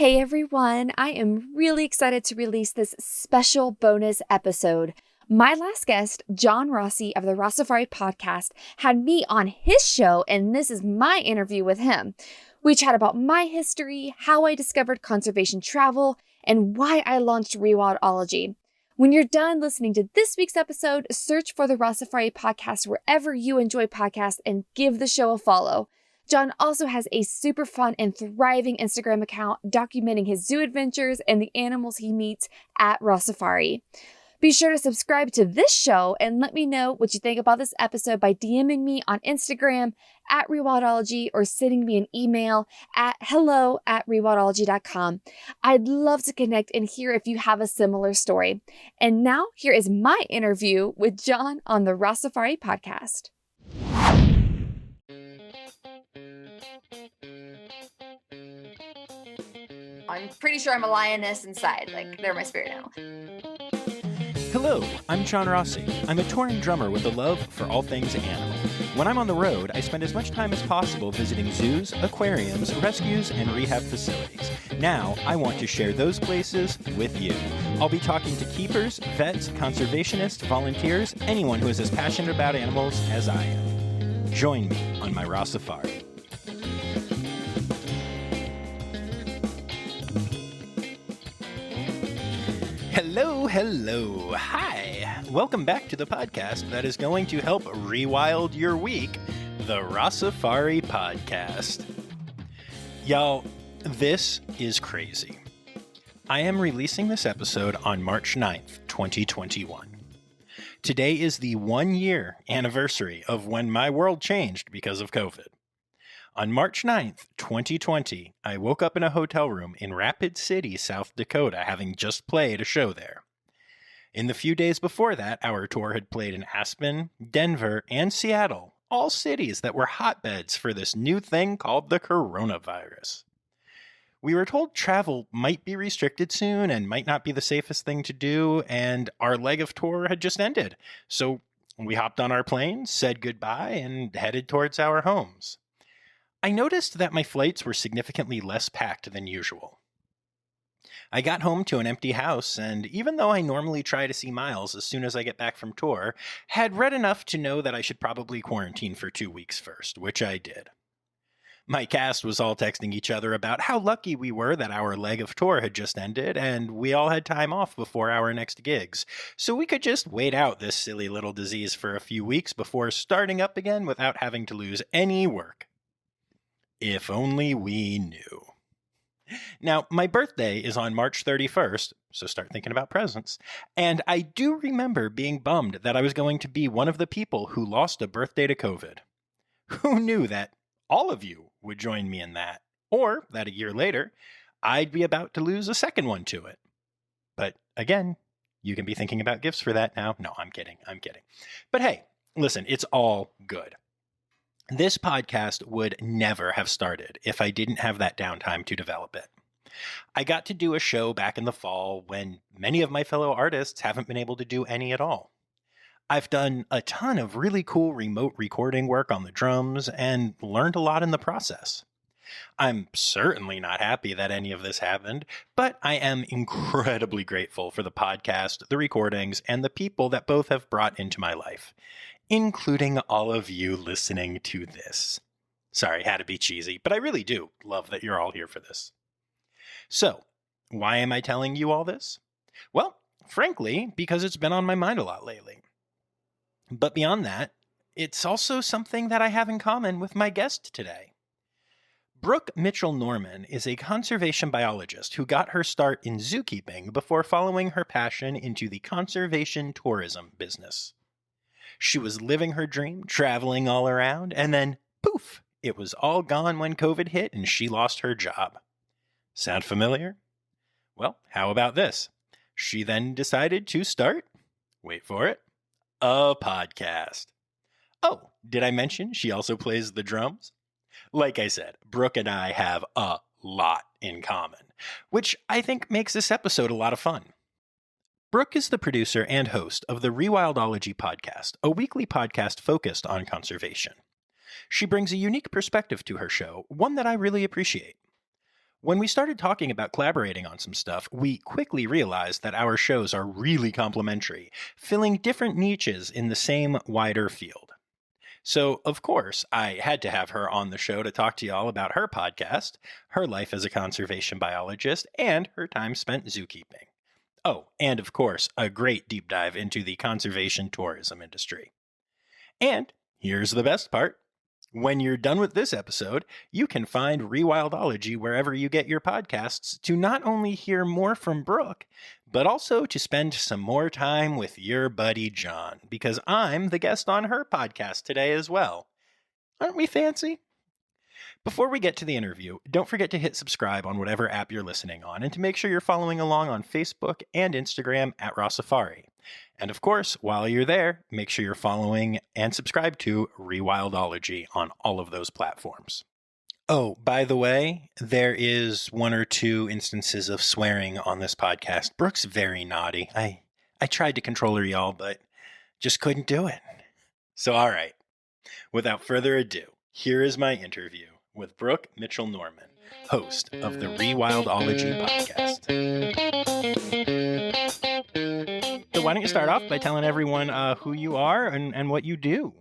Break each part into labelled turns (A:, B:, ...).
A: Hey everyone, I am really excited to release this special bonus episode. My last guest, John Rossi of the Rossifari podcast, had me on his show, and this is my interview with him. We chat about my history, how I discovered conservation travel, and why I launched Rewildology. When you're done listening to this week's episode, search for the Rossifari podcast wherever you enjoy podcasts and give the show a follow. John also has a super fun and thriving Instagram account documenting his zoo adventures and the animals he meets at Rossifari. Be sure to subscribe to this show and let me know what you think about this episode by DMing me on Instagram at Rewildology or sending me an email at hello@rewildology.com. I'd love to connect and hear if you have a similar story. And now here is my interview with John on the Rossifari podcast. I'm pretty sure I'm a lioness inside. Like, they're my spirit animal.
B: Hello, I'm John Rossi. I'm a touring drummer with a love for all things animal. When I'm on the road, I spend as much time as possible visiting zoos, aquariums, rescues, and rehab facilities. Now, I want to share those places with you. I'll be talking to keepers, vets, conservationists, volunteers, anyone who is as passionate about animals as I am. Join me on my Rossifari. Hello. Hi. Welcome back to the podcast that is going to help rewild your week, the Rossifari podcast. Y'all, this is crazy. I am releasing this episode on March 9th, 2021. Today is the 1-year anniversary of when my world changed because of COVID. On March 9th, 2020, I woke up in a hotel room in Rapid City, South Dakota, having just played a show there. In the few days before that, our tour had played in Aspen, Denver, and Seattle, all cities that were hotbeds for this new thing called the coronavirus. We were told travel might be restricted soon and might not be the safest thing to do, and our leg of tour had just ended. So we hopped on our plane, said goodbye, and headed towards our homes. I noticed that my flights were significantly less packed than usual. I got home to an empty house, and even though I normally try to see miles as soon as I get back from tour, had read enough to know that I should probably quarantine for 2 weeks first, which I did. My cast was all texting each other about how lucky we were that our leg of tour had just ended, and we all had time off before our next gigs, so we could just wait out this silly little disease for a few weeks before starting up again without having to lose any work. If only we knew. Now, my birthday is on March 31st, so start thinking about presents, and I do remember being bummed that I was going to be one of the people who lost a birthday to COVID. Who knew that all of you would join me in that, or that a year later, I'd be about to lose a second one to it? But again, you can be thinking about gifts for that now. No, I'm kidding. But hey, listen, it's all good. This podcast would never have started if I didn't have that downtime to develop it. I got to do a show back in the fall when many of my fellow artists haven't been able to do any at all. I've done a ton of really cool remote recording work on the drums and learned a lot in the process. I'm certainly not happy that any of this happened, but I am incredibly grateful for the podcast, the recordings, and the people that both have brought into my life, including all of you listening to this. Sorry, had to be cheesy, but I really do love that you're all here for this. So, why am I telling you all this? Well, frankly, because it's been on my mind a lot lately. But beyond that, it's also something that I have in common with my guest today. Brooke Mitchell-Norman is a conservation biologist who got her start in zookeeping before following her passion into the conservation tourism business. She was living her dream, traveling all around, and then, poof, it was all gone when COVID hit and she lost her job. Sound familiar? Well, how about this? She then decided to start, wait for it, a podcast. Oh, did I mention she also plays the drums? Like I said, Brooke and I have a lot in common, which I think makes this episode a lot of fun. Brooke is the producer and host of the Rewildology podcast, a weekly podcast focused on conservation. She brings a unique perspective to her show, one that I really appreciate. When we started talking about collaborating on some stuff, we quickly realized that our shows are really complementary, filling different niches in the same wider field. So, of course, I had to have her on the show to talk to y'all about her podcast, her life as a conservation biologist, and her time spent zookeeping. Oh, and of course, a great deep dive into the conservation tourism industry. And here's the best part. When you're done with this episode, you can find Rewildology wherever you get your podcasts to not only hear more from Brooke, but also to spend some more time with your buddy John, because I'm the guest on her podcast today as well. Aren't we fancy? Before we get to the interview, don't forget to hit subscribe on whatever app you're listening on, and to make sure you're following along on Facebook and Instagram at Rossifari. And of course, while you're there, make sure you're following and subscribe to Rewildology on all of those platforms. Oh, by the way, there is one or two instances of swearing on this podcast. Brooke's very naughty. I tried to control her, y'all, but just couldn't do it. So, all right. Without further ado, here is my interview with Brooke Mitchell-Norman, host of the Rewildology podcast. So why don't you start off by telling everyone who you are and what you do?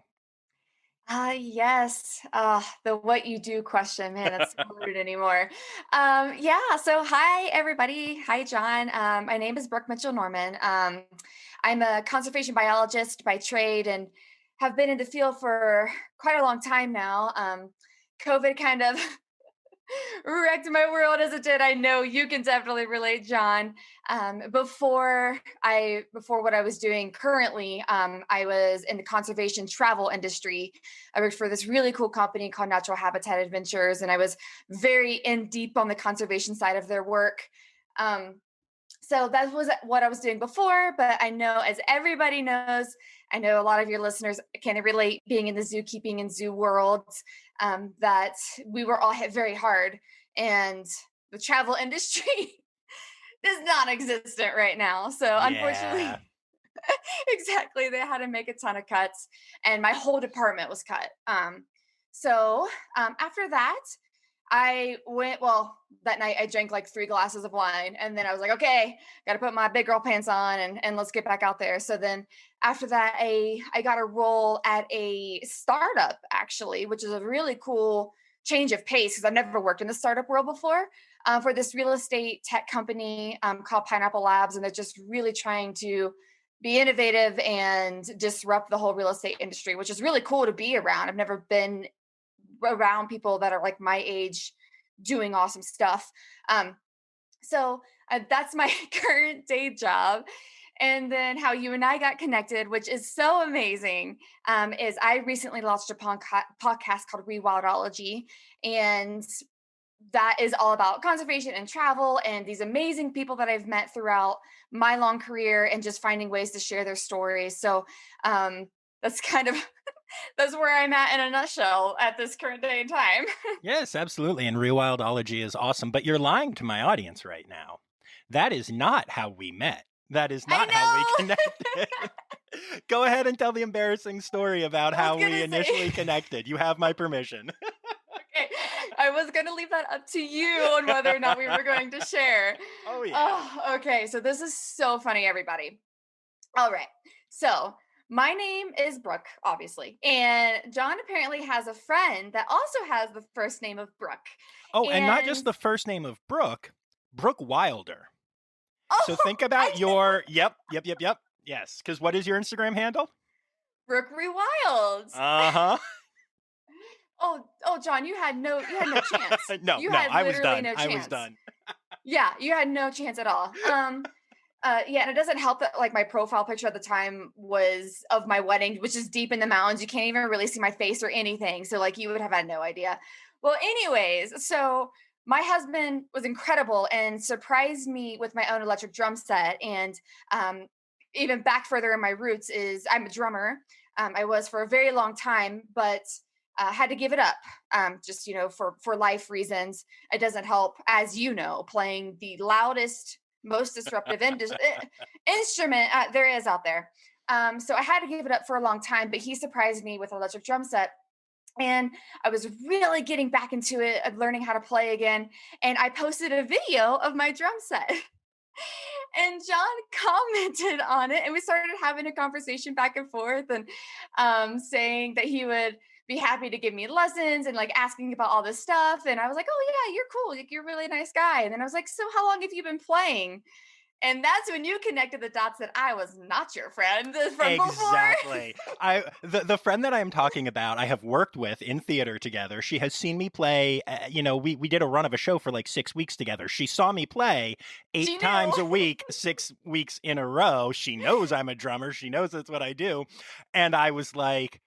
A: Yes. The what you do question, man, that's not rude anymore. So hi everybody. Hi, John. My name is Brooke Mitchell-Norman. I'm a conservation biologist by trade and have been in the field for quite a long time now. COVID kind of wrecked my world as it did. I know you can definitely relate, John. Before what I was doing currently, I was in the conservation travel industry. I worked for this really cool company called Natural Habitat Adventures, and I was very in deep on the conservation side of their work. So that was what I was doing before, but I know, as everybody knows, I know a lot of your listeners can relate being in the zookeeping and zoo world, that we were all hit very hard, and the travel industry is non-existent right now. So unfortunately, exactly, they had to make a ton of cuts, and my whole department was cut. After that, that night I drank like 3 glasses of wine, and then I was like, okay, got to put my big girl pants on and let's get back out there. So then after that, I got a role at a startup, actually, which is a really cool change of pace because I've never worked in the startup world before, for this real estate tech company called Pineapple Labs. And they're just really trying to be innovative and disrupt the whole real estate industry, which is really cool to be around. I've never been around people that are like my age doing awesome stuff. That's my current day job. And then how you and I got connected, which is so amazing, is I recently launched a podcast called Rewildology. And that is all about conservation and travel and these amazing people that I've met throughout my long career and just finding ways to share their stories. So that's kind of that's where I'm at in a nutshell at this current day and time.
B: Yes, absolutely. And Rewildology is awesome. But you're lying to my audience right now. That is not how we met. That is not how we connected. Go ahead and tell the embarrassing story about how we initially connected. You have my permission.
A: Okay. I was going to leave that up to you on whether or not we were going to share.
B: Oh, yeah.
A: Oh, okay. So this is so funny, everybody. All right. So my name is Brooke, obviously. And John apparently has a friend that also has the first name of Brooke.
B: Oh, and not just the first name of Brooke Wilder.
A: Oh,
B: so think about your, yep. Yes, because what is your Instagram handle?
A: Brooke Rewild.
B: Uh-huh.
A: Oh, John, you had no chance.
B: No, I was done.
A: No chance.
B: I was done.
A: Yeah, you had no chance at all. And it doesn't help that like my profile picture at the time was of my wedding, which is deep in the mountains. You can't even really see my face or anything. So like you would have had no idea. Well, anyways, so my husband was incredible and surprised me with my own electric drum set. And even back further in my roots is I'm a drummer. I was for a very long time, but had to give it up just, for life reasons. It doesn't help, as you know, playing the loudest, most disruptive instrument there is out there. So I had to give it up for a long time, but he surprised me with an electric drum set. And I was really getting back into it, learning how to play again. And I posted a video of my drum set. And John commented on it, and we started having a conversation back and forth, and saying that he would be happy to give me lessons and like asking about all this stuff. And I was like, "Oh yeah, you're cool. Like, you're a really nice guy." And then I was like, "So how long have you been playing?" And that's when you connected the dots that I was not your friend from before.
B: Exactly. The friend that I am talking about, I have worked with in theater together. She has seen me play. We did a run of a show for like 6 weeks together. She saw me play
A: She
B: eight
A: knew.
B: times a week, 6 weeks in a row. She knows I'm a drummer. She knows that's what I do. And I was like,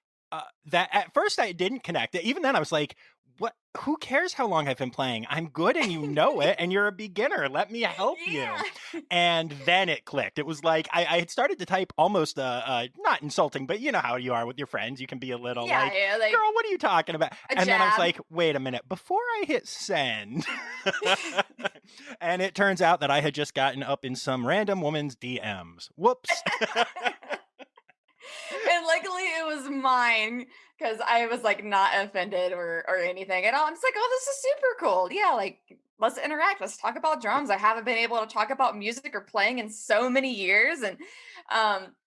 B: that at first I didn't connect. Even then, I was like, what? Who cares how long I've been playing? I'm good, and you know it, and you're a beginner. Let me help you.
A: Yeah.
B: And then it clicked. It was like I had started to type almost not insulting, but you know how you are with your friends. You can be a little
A: Yeah,
B: like,
A: yeah, like
B: "Girl, what are you talking about?"
A: a
B: And then I was
A: jab.
B: like, "Wait a minute!" Before I hit send, and it turns out that I had just gotten up in some random woman's DMs. Whoops.
A: And luckily it was mine because I was like not offended or anything at all. I'm just like, oh, this is super cool. Yeah, like let's interact. Let's talk about drums. I haven't been able to talk about music or playing in so many years. And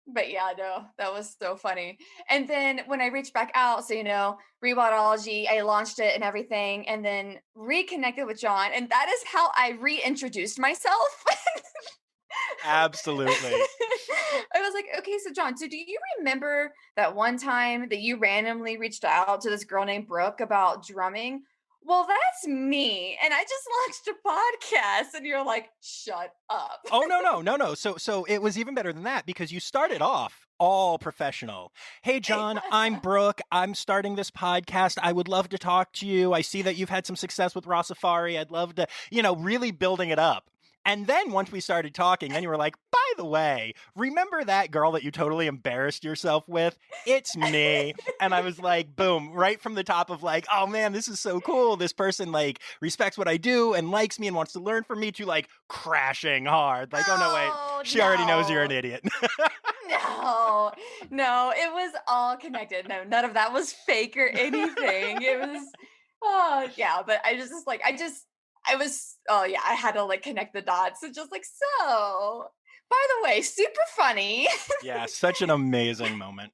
A: but yeah, no, that was so funny. And then when I reached back out, so rewildology, I launched it and everything, and then reconnected with John. And that is how I reintroduced myself.
B: Absolutely.
A: I was like, okay, so John, so do you remember that one time that you randomly reached out to this girl named Brooke about drumming? Well, that's me. And I just launched a podcast. And you're like, shut up.
B: Oh no. So it was even better than that because you started off all professional. Hey John, I'm Brooke. I'm starting this podcast. I would love to talk to you. I see that you've had some success with Rossifari. I'd love to, really building it up. And then once we started talking, then you were like, by the way, remember that girl that you totally embarrassed yourself with? It's me. And I was like, boom, right from the top of like, oh man, this is so cool. This person like respects what I do and likes me and wants to learn from me to like crashing hard. Like, oh no, wait,
A: Oh,
B: she already knows you're an
A: no.
B: idiot.
A: No, no, it was all connected. No, none of that was fake or anything. It was, oh, yeah, but I was, oh, yeah, I had to like connect the dots. So just like, so, by the way, super funny.
B: Yeah, such an amazing moment.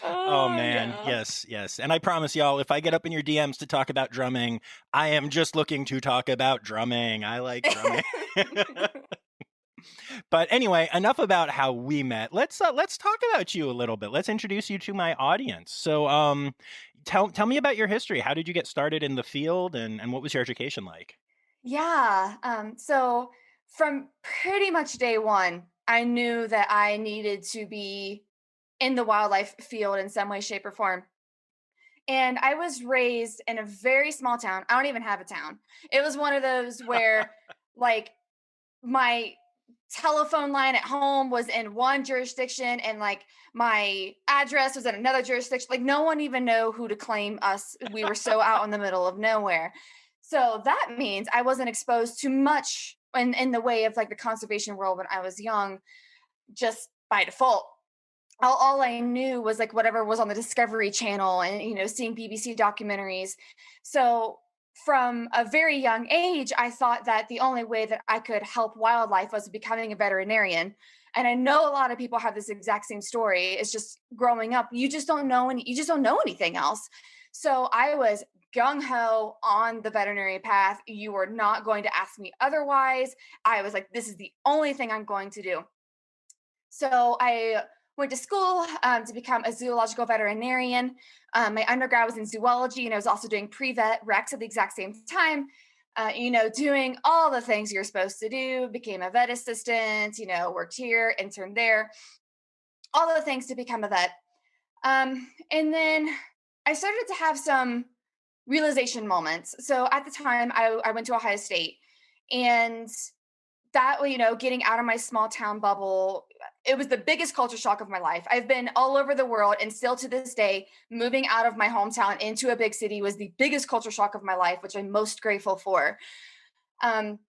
B: Oh
A: Oh,
B: man,
A: yeah.
B: yes, yes. And I promise y'all, if I get up in your DMs to talk about drumming, I am just looking to talk about drumming. I like drumming. But anyway, enough about how we met. Let's talk about you a little bit. Let's introduce you to my audience. So, tell me about your history. How did you get started in the field, and what was your education like?
A: Yeah. So from pretty much day one, I knew that I needed to be in the wildlife field in some way, shape, or form. And I was raised in a very small town. I don't even have a town. It was one of those where, like, my telephone line at home was in one jurisdiction and like my address was in another jurisdiction. Like no one even know who to claim us. We were so out in the middle of nowhere. So that means I wasn't exposed to much in the way of like the conservation world when I was young, just by default. All I knew was like whatever was on the Discovery Channel and seeing BBC documentaries. So from a very young age, I thought that the only way that I could help wildlife was becoming a veterinarian. And I know a lot of people have this exact same story. It's just growing up, you just don't know anything else. So I was gung ho on the veterinary path. You were not going to ask me otherwise. I was like, this is the only thing I'm going to do. So I went to school to become a zoological veterinarian. My undergrad was in zoology, and I was also doing pre-vet recs at the exact same time. Doing all the things you're supposed to do. Became a vet assistant. Worked here, interned there, all the things to become a vet. And then I started to have some realization moments. So at the time, I went to Ohio State, and that getting out of my small town bubble, it was the biggest culture shock of my life. I've been all over the world, and still to this day, moving out of my hometown into a big city was the biggest culture shock of my life, which I'm most grateful for. And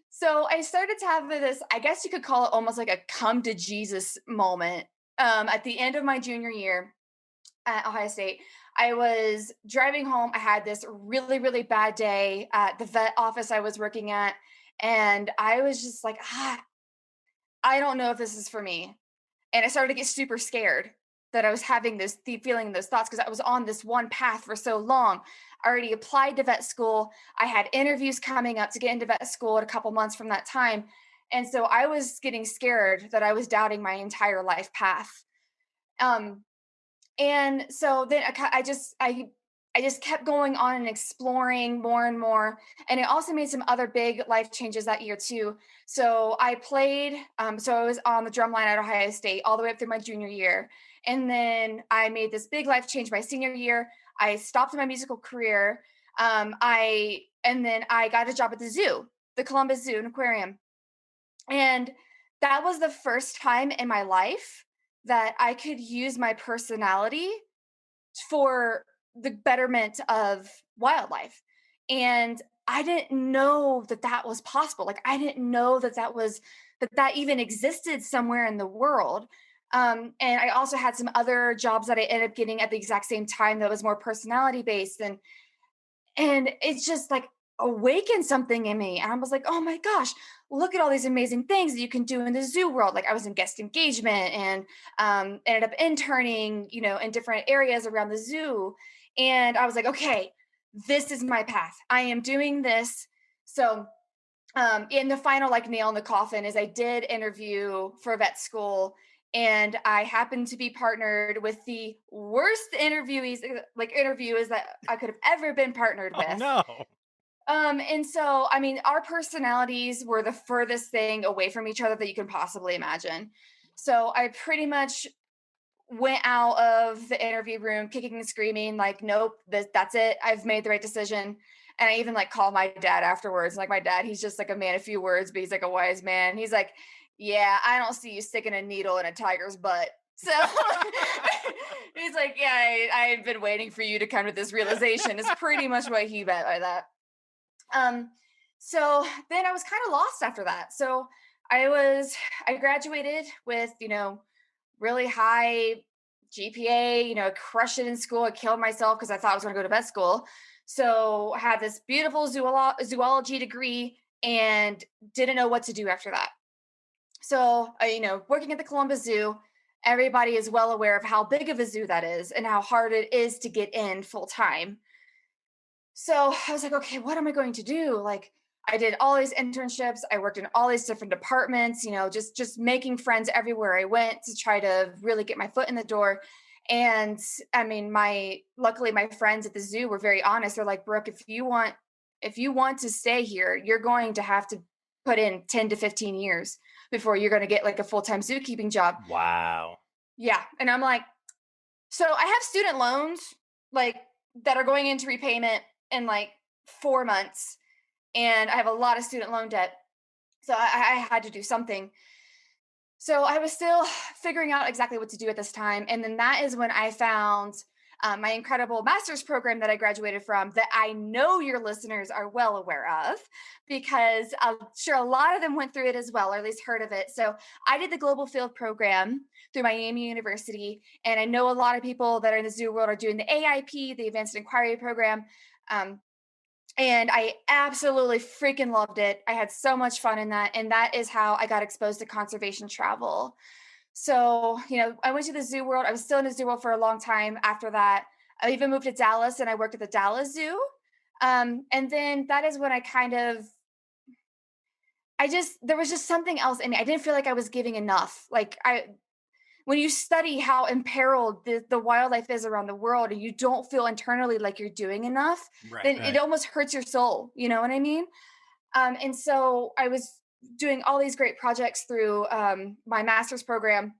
A: so I started to have this, I guess you could call it almost like a come to Jesus moment
C: at the end of my junior year at Ohio State, I was driving home. I had this really, really bad day at the vet office I was working at. And I was just like, I don't know if this is for me. And I started to get super scared that I was having this feeling, those thoughts, because I was on this one path for so long. I already applied to vet school. I had interviews coming up to get into vet school in a couple months from that time. And so I was getting scared that I was doubting my entire life path. Um, and so then I just kept going on and exploring more and more. And I also made some other big life changes that year too. So I played, so I was on the drum line at Ohio State all the way up through my junior year. And then I made this big life change my senior year. I stopped my musical career. And then I got a job at the zoo, the Columbus Zoo and Aquarium. And that was the first time in my life that I could use my personality for the betterment of wildlife. And I didn't know that that was possible. Like, I didn't know that that even existed somewhere in the world. And I also had some other jobs that I ended up getting at the exact same time that was more personality based. And it's just like awakened something in me. And I was like, oh my gosh, look at all these amazing things that you can do in the zoo world. Like, I was in guest engagement and ended up interning, in different areas around the zoo. And I was like, okay, this is my path. I am doing this. So in the final like nail in the coffin is I did interview for vet school, and I happened to be partnered with the worst interviewers that I could have ever been partnered
B: Oh
C: with.
B: no.
C: And so I mean, our personalities were the furthest thing away from each other that you can possibly imagine. So I pretty much went out of the interview room kicking and screaming, like, nope, that's it. I've made the right decision. And I even like called my dad afterwards. Like, my dad, he's just like a man of few words, but he's like a wise man. He's like, yeah, I don't see you sticking a needle in a tiger's butt. So he's like, yeah, I've been waiting for you to come to this realization, is pretty much what he meant by that. Um, so then I was kind of lost after that. So I graduated with, really high GPA, crushed it in school. I killed myself because I thought I was going to go to vet school. So I had this beautiful zoology degree and didn't know what to do after that. So, working at the Columbus Zoo, everybody is well aware of how big of a zoo that is and how hard it is to get in full time. So I was like, okay, what am I going to do? Like, I did all these internships. I worked in all these different departments, just making friends everywhere I went to try to really get my foot in the door. And I mean, luckily my friends at the zoo were very honest. They're like, Brooke, if you want to stay here, you're going to have to put in 10 to 15 years before you're going to get like a full-time zookeeping job.
B: Wow.
C: Yeah. And I'm like, so I have student loans like that are going into repayment in like 4 months, and I have a lot of student loan debt. So I had to do something. So I was still figuring out exactly what to do at this time. And then that is when I found my incredible master's program that I graduated from, that I know your listeners are well aware of, because I'm sure a lot of them went through it as well, or at least heard of it. So I did the global field program through Miami University. And I know a lot of people that are in the zoo world are doing the AIP, the Advanced Inquiry Program. And I absolutely freaking loved it. I had so much fun in that. And that is how I got exposed to conservation travel. So, I went to the zoo world. I was still in the zoo world for a long time after that. I even moved to Dallas and I worked at the Dallas Zoo. And then that is when there was just something else in me. I didn't feel like I was giving enough. When you study how imperiled the wildlife is around the world, and you don't feel internally like you're doing enough, then
B: Right.
C: it almost hurts your soul. You know what I mean? And so I was doing all these great projects through my master's program.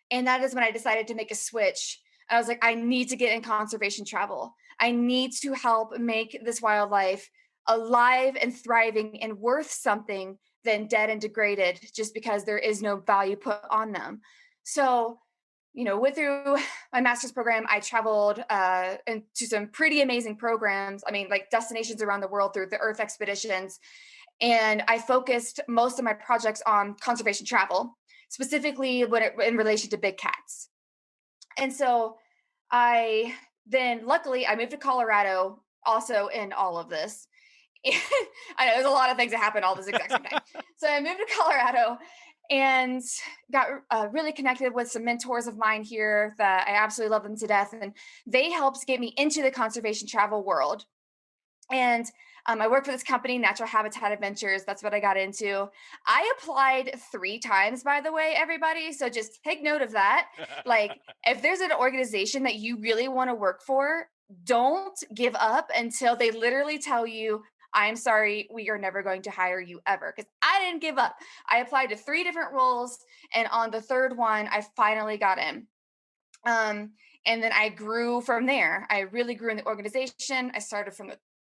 C: And that is when I decided to make a switch. I was like, I need to get in conservation travel. I need to help make this wildlife alive and thriving and worth something than dead and degraded just because there is no value put on them. So, through my master's program, I traveled into some pretty amazing programs. I mean, like destinations around the world through the Earth expeditions. And I focused most of my projects on conservation travel, specifically in relation to big cats. And so I then luckily I moved to Colorado also in all of this. I know there's a lot of things that happen all this exact same time. So I moved to Colorado and got really connected with some mentors of mine here that I absolutely love them to death. And they helped get me into the conservation travel world. And I work for this company, Natural Habitat Adventures. That's what I got into. I applied 3 times, by the way, everybody. So just take note of that. Like, if there's an organization that you really want to work for, don't give up until they literally tell you, I'm sorry, we are never going to hire you ever. Because I didn't give up. I applied to 3 different roles. And on the third one, I finally got in. And then I grew from there. I really grew in the organization. I started from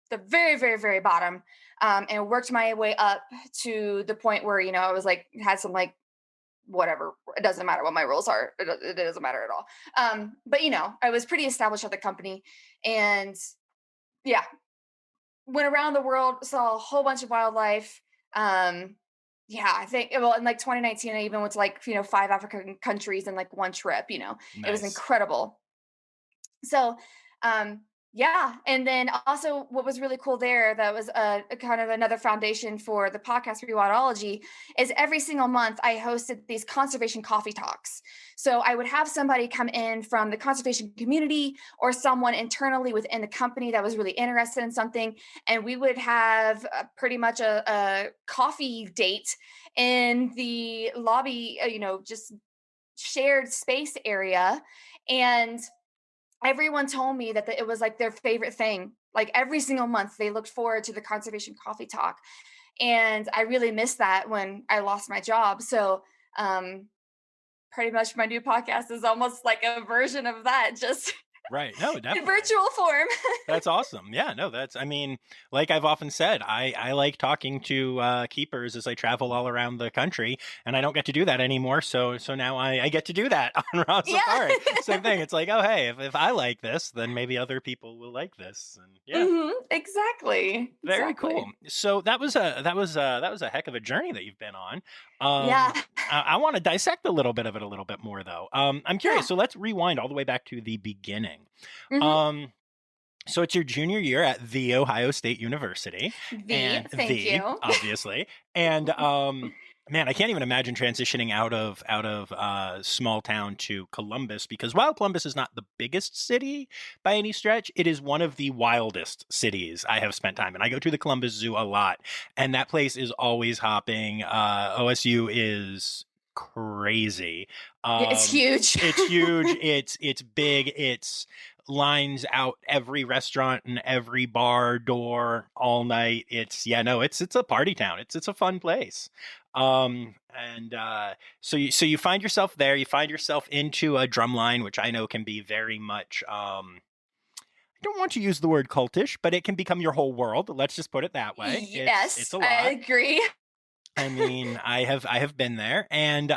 C: the very, very, very bottom, and worked my way up to the point where, I was like, had some like, whatever, it doesn't matter what my roles are. It doesn't matter at all. But I was pretty established at the company, and yeah, went around the world, saw a whole bunch of wildlife. Yeah, I think, well, in like 2019, I even went to like, 5 African countries in like one trip, it was
B: Nice.
C: incredible. So, yeah. And then also what was really cool there, that was a kind of another foundation for the podcast Rewildology, is every single month I hosted these conservation coffee talks. So I would have somebody come in from the conservation community or someone internally within the company that was really interested in something. And we would have pretty much a coffee date in the lobby, just shared space area. And everyone told me that it was like their favorite thing. Like every single month, they looked forward to the conservation coffee talk. And I really missed that when I lost my job. So, pretty much my new podcast is almost like a version of that, just
B: Right. No,
C: in
B: definitely.
C: virtual form.
B: That's awesome. Yeah, no, I mean, like I've often said, I like talking to keepers as I travel all around the country, and I don't get to do that anymore. So now I get to do that on
C: Yeah.
B: Rossifari. Same thing. It's like, oh, hey, if I like this, then maybe other people will like this. And yeah.
C: Exactly.
B: Very cool.
C: Exactly.
B: So that was a heck of a journey that you've been on.
C: Yeah.
B: I want to dissect a little bit of it a little bit more though. I'm curious.
C: Yeah.
B: So let's rewind all the way back to the beginning.
C: hmm
B: Um, so it's your junior year at the Ohio State University, and
C: Thank you.
B: obviously, and man, I can't even imagine transitioning out of small town to Columbus, because while Columbus is not the biggest city by any stretch, it is one of the wildest cities I have spent time in. I go to the Columbus Zoo a lot, and that place is always hopping. OSU is crazy.
C: Yeah, it's huge.
B: It's huge. It's big. It's lines out every restaurant and every bar door all night. It's a party town. It's a fun place. And so you find yourself there. You find yourself into a drumline, which I know can be very much. I don't want to use the word cultish, but it can become your whole world. Let's just put it that way. It's
C: Yes,
B: a
C: I
B: lot.
C: agree.
B: I mean, I have been there, and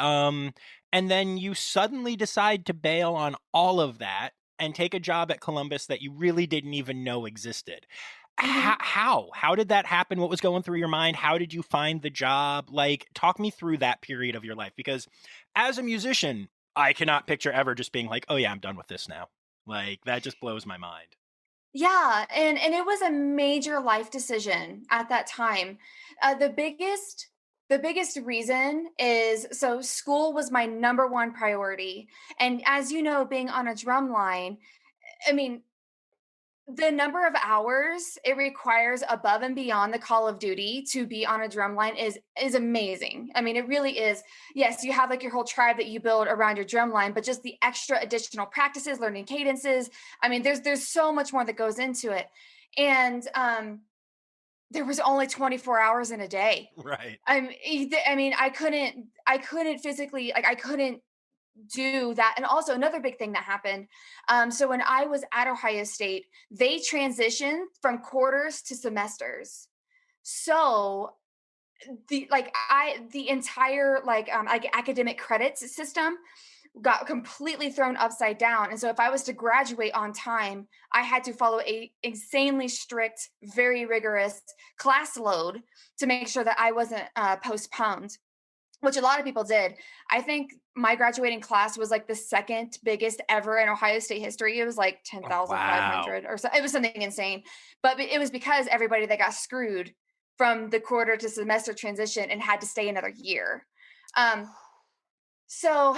B: then you suddenly decide to bail on all of that and take a job at Columbus that you really didn't even know existed.
C: Mhm.
B: How did that happen? What was going through your mind? How did you find the job? Like, talk me through that period of your life, because as a musician, I cannot picture ever just being like, "Oh yeah, I'm done with this now." Like, that just blows my mind.
C: Yeah, and it was a major life decision at that time. The biggest reason is, so school was my number one priority. And as you know, being on a drum line, I mean, the number of hours it requires above and beyond the call of duty to be on a drum line is amazing. I mean, it really is. Yes, you have like your whole tribe that you build around your drum line, but just the extra additional practices, learning cadences. I mean, there's so much more that goes into it. And there was only 24 hours in a day.
B: Right.
C: I mean, I couldn't physically, like, I couldn't do that. And also another big thing that happened. So when I was at Ohio State, they transitioned from quarters to semesters. So the entire like academic credits system got completely thrown upside down. And so if I was to graduate on time, I had to follow a insanely strict, very rigorous class load to make sure that I wasn't postponed, which a lot of people did. I think my graduating class was like the second biggest ever in Ohio State history. It was like
B: Oh, wow.
C: 10,500 or so. It was something insane. But it was because everybody that got screwed from the quarter to semester transition and had to stay another year. Um, so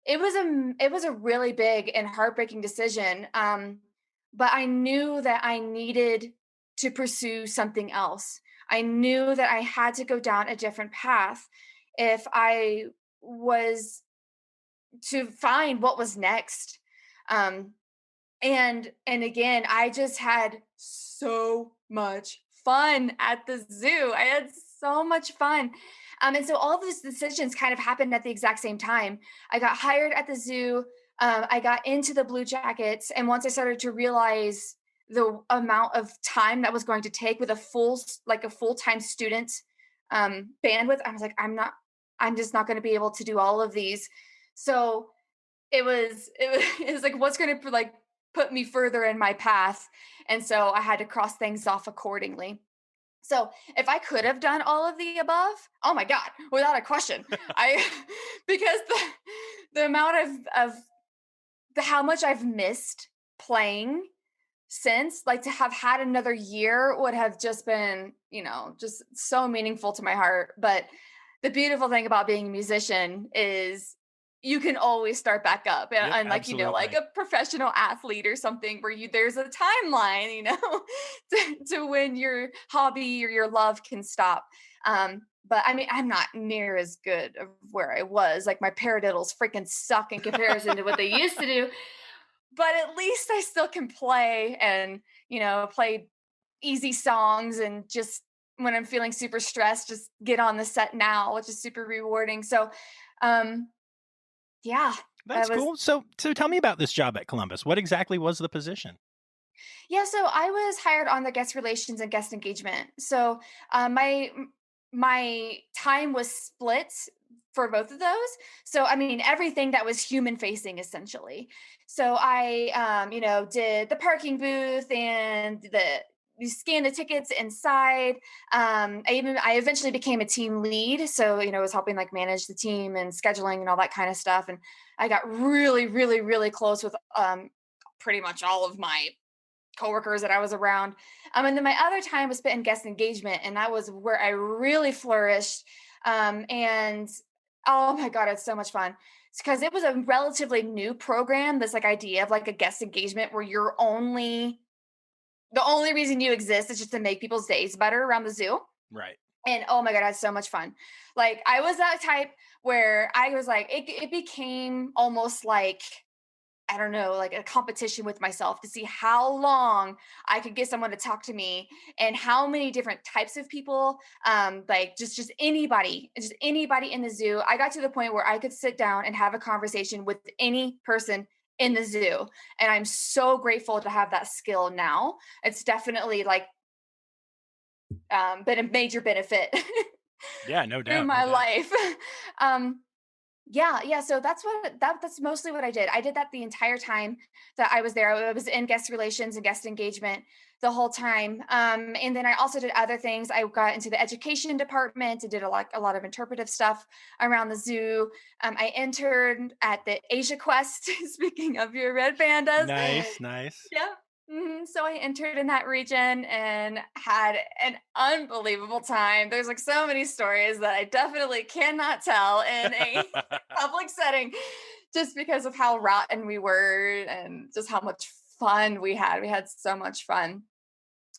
C: it was a really big and heartbreaking decision. But I knew that I needed to pursue something else. I knew that I had to go down a different path if I was to find what was next. Um, and again, I just had so much fun at the zoo. I had so much fun. And so all of these decisions kind of happened at the exact same time. I got hired at the zoo. I got into the Blue Jackets, and once I started to realize the amount of time that was going to take with a full-time student bandwidth, I was like, I'm just not going to be able to do all of these. So it was like, what's going to like put me further in my path. And so I had to cross things off accordingly. So if I could have done all of the above, oh my God, without a question, I, because the amount of the, how much I've missed playing since, like, to have had another year would have just been, just so meaningful to my heart. But the beautiful thing about being a musician is you can always start back up, and,
B: Yep,
C: like, like
B: absolutely.
C: a professional athlete or something where there's a timeline, to when your hobby or your love can stop. But I mean, I'm not near as good of where I was. Like, my paradiddles freaking suck in comparison to what they used to do. But at least I still can play and, play easy songs, and just when I'm feeling super stressed, just get on the set now, which is super rewarding. So, um, yeah,
B: That's
C: that was,
B: cool. So tell me about this job at Columbus. What exactly was the position?
C: yeah. So I was hired on the guest relations and guest engagement. So my time was split for both of those. So I mean, everything that was human facing, essentially. So I, did the parking booth and you scan the tickets inside. I eventually became a team lead, so I was helping like manage the team and scheduling and all that kind of stuff. And I got really, really, really close with pretty much all of my coworkers that I was around. And then my other time was spent in guest engagement, and that was where I really flourished. And oh my God, it's so much fun. It's because it was a relatively new program. This like idea of like a guest engagement where the only reason you exist is just to make people's days better around the zoo.
B: Right.
C: And oh my God, I had so much fun. Like, I was that type where I was like, it became almost like, I don't know, like a competition with myself to see how long I could get someone to talk to me, and how many different types of people, like just anybody, in the zoo. I got to the point where I could sit down and have a conversation with any person in the zoo. And I'm so grateful to have that skill now. It's definitely like been a major benefit
B: Yeah, no
C: through
B: doubt, no
C: my
B: doubt.
C: life. um, yeah. So that's mostly what I did. I did that the entire time that I was there. I was in guest relations and guest engagement the whole time. And then I also did other things. I got into the education department and did a lot of interpretive stuff around the zoo. I interned at the Asia Quest. Speaking of your red pandas,
B: Nice, nice.
C: yeah. So I entered in that region and had an unbelievable time. There's like so many stories that I definitely cannot tell in a public setting, just because of how rotten we were and just how much fun we had. We had so much fun.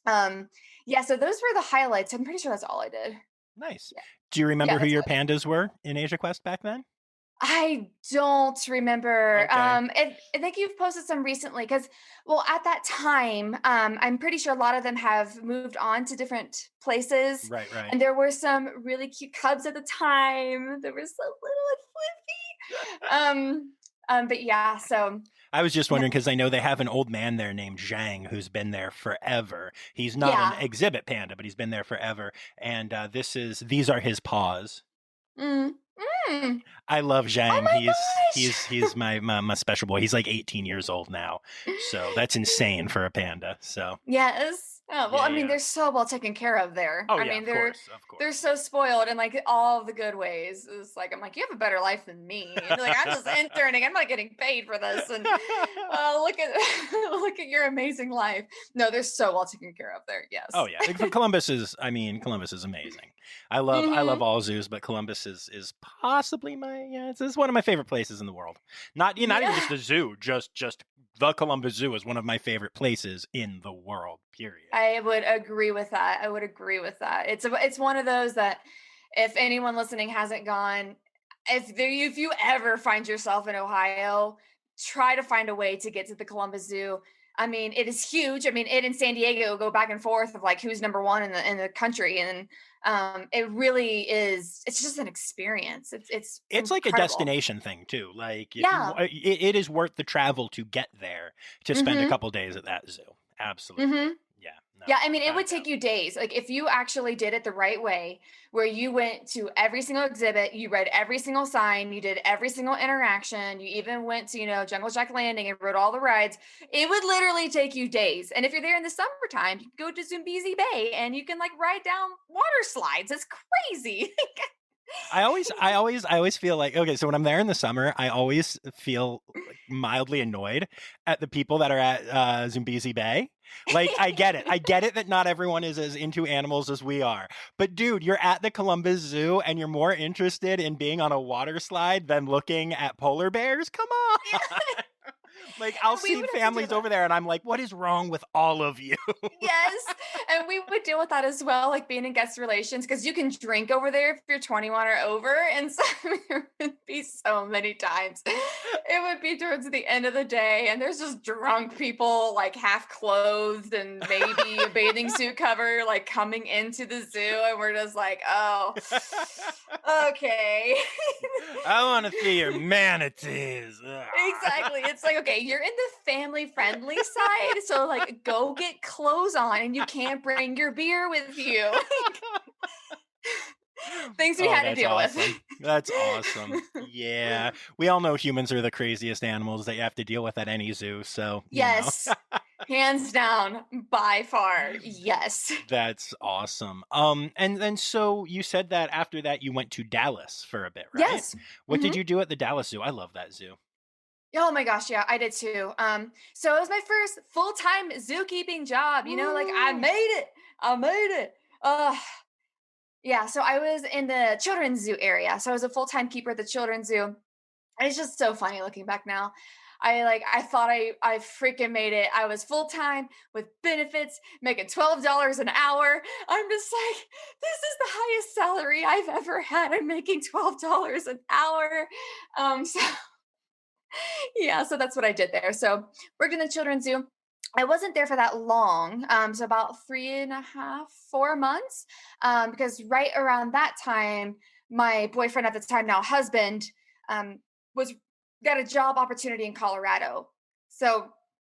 C: Um, yeah, so those were the highlights. I'm pretty sure that's all I did.
B: Nice.
C: Yeah.
B: Do you
C: Yeah,
B: remember who
C: that's
B: your
C: all I did.
B: pandas were in Asia Quest back then?
C: I don't remember.
B: Okay.
C: I think you've posted some recently because, well, at that time, I'm pretty sure a lot of them have moved on to different places,
B: Right, right.
C: and there were some really cute cubs at the time. They were so little and fluffy. But yeah, so
B: I was just
C: yeah,
B: wondering because I know they have an old man there named Zhang who's been there forever. He's not an
C: yeah.
B: exhibit panda, but he's been there forever. And these are his paws.
C: Mm.
B: I love
C: Oh
B: Zhang.
C: my
B: He's my special boy. He's like 18 years old now, so that's insane for a panda. So
C: Yes. Oh, well, I mean,
B: yeah.
C: they're so well taken care of there.
B: Oh
C: I
B: yeah,
C: mean,
B: of course, of
C: they're
B: course.
C: so spoiled in like all the good ways. It's like I'm like, you have a better life than me. And you're like, I'm just interning. I'm not getting paid for this. And look at look at your amazing life. No, they're so well taken care of there.
B: Oh
C: Yes.
B: yeah, Columbus is amazing. I love
C: Hmm.
B: all zoos, but Columbus is possibly it's one of my favorite places in the world. Not even
C: Yeah.
B: just the zoo, just the Columbus Zoo is one of my favorite places in the world. Period.
C: I would agree with that. I would agree with that. It's one of those that if anyone listening hasn't gone, if you ever find yourself in Ohio, try to find a way to get to the Columbus Zoo. I mean, it is huge. I mean, it and San Diego go back and forth of like who's number one in the country, and it really is. It's just an experience. It's
B: It's like a
C: incredible.
B: destination thing too. Like if you
C: Yeah.
B: wa- it is worth the travel to get there to spend a
C: Mm-hmm.
B: couple days at that zoo. Absolutely.
C: Mm-hmm.
B: Yeah. No,
C: Yeah, I mean, it
B: without a
C: would take
B: doubt.
C: you days. Like if you actually did it the right way, where you went to every single exhibit, you read every single sign, you did every single interaction, you even went to, Jungle Jack Landing and rode all the rides, it would literally take you days. And if you're there in the summertime, you can go to Zambezi Bay and you can like ride down water slides. It's crazy.
B: I always feel like okay. So when I'm there in the summer, I always feel like mildly annoyed at the people that are at Zambezi Bay. Like I get it that not everyone is as into animals as we are. But dude, you're at the Columbus Zoo and you're more interested in being on a water slide than looking at polar bears. Come on. Like I'll
C: We
B: see
C: would have to deal
B: families
C: with
B: over
C: that.
B: there and I'm like, what is wrong with all of you?
C: Yes, and we would deal with that as well, like being in guest relations, because you can drink over there if you're 21 or over. And so there would be so many times. It would be towards the end of the day, and there's just drunk people, like half clothed and maybe a bathing suit cover, like coming into the zoo. And we're just like, oh, okay.
B: I want to see your manatees. Ugh.
C: Exactly. It's like, okay, you're in the family friendly side. So, like, go get clothes on and you can't bring your beer with you. Things we
B: Oh,
C: had to
B: that's
C: deal with.
B: awesome. That's awesome. Yeah. We all know humans are the craziest animals that you have to deal with at any zoo. So,
C: Yes. Hands down, by far. Yes.
B: that's awesome. And then so you said that after that you went to Dallas for a bit, right?
C: Yes.
B: What
C: Hmm.
B: did you do at the Dallas Zoo? I love that zoo.
C: Oh my gosh, yeah, I did too. So it was my first full-time zookeeping job, like I
B: Woo!
C: made it. I made it. Uh yeah, so I was in the children's zoo area. So I was a full-time keeper at the children's zoo. And it's just so funny looking back now. I thought I freaking made it. I was full time with benefits, making $12 an hour. I'm just like, this is the highest salary I've ever had. I'm making $12 an hour. So yeah, so that's what I did there. So worked in the children's zoo. I wasn't there for that long, so about 3.5, 4 months, because right around that time, my boyfriend at the time, now husband, was got a job opportunity in Colorado. So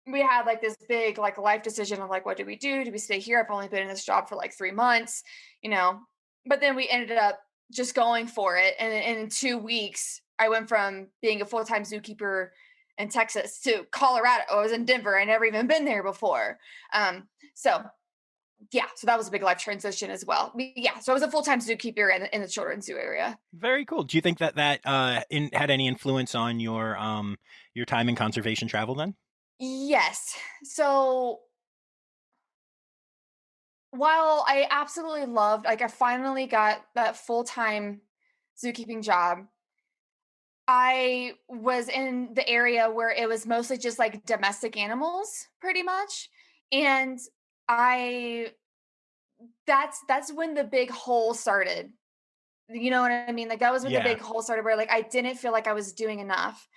C: we had like this big like life decision of like, what do we do? Do we stay here? I've only been in this job for like 3 months, you know. But then we ended up just going for it, and in 2 weeks, I went from being a full time zookeeper in Texas to Colorado. I was in Denver. I never even been there before. So yeah, so that was a big life transition as well. Yeah, so I was a full time zookeeper in the children's zoo area.
B: Very cool. Do you think that had any influence on your time in conservation travel then?
C: Yes. So while I absolutely loved, like, I finally got that full time zookeeping job, I was in the area where it was mostly just like domestic animals, pretty much. And I that's when the big hole started. You know what I mean? Like that was when the
B: Yeah.
C: big hole started where like I didn't feel like I was doing enough.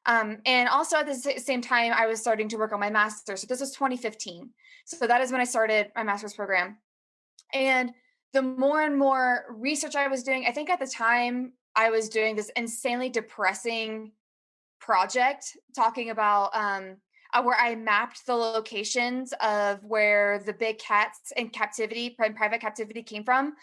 C: And also at the same time, I was starting to work on my master's. So this was 2015. So that is when I started my master's program. And the more and more research I was doing, I think at the time I was doing this insanely depressing project talking about where I mapped the locations of where the big cats in captivity, private captivity came from.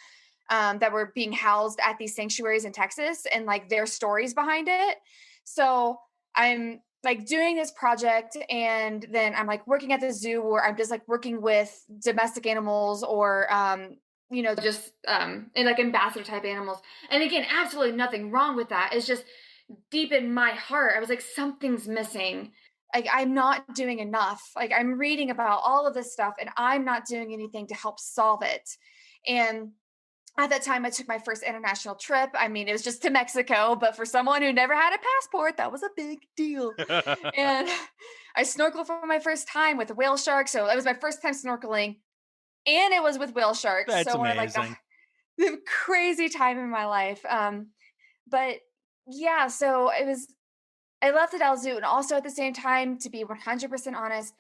C: that were being housed at these sanctuaries in Texas and like their stories behind it. So I'm like doing this project, and then I'm like working at the zoo where I'm just like working with domestic animals or just and like ambassador type animals. And again, absolutely nothing wrong with that. It's just deep in my heart, I was like, something's missing. Like, I'm not doing enough. Like, I'm reading about all of this stuff and I'm not doing anything to help solve it. And at that time, I took my first international trip. I mean, it was just to Mexico, but for someone who never had a passport, that was a big deal. And I snorkeled for my first time with whale sharks. So that was my first time snorkeling, and it was with whale sharks.
B: That's
C: So one of like
B: amazing.
C: the crazy time in my life. But yeah, so I left the Del Zoo, and also at the same time, to be 100% honest,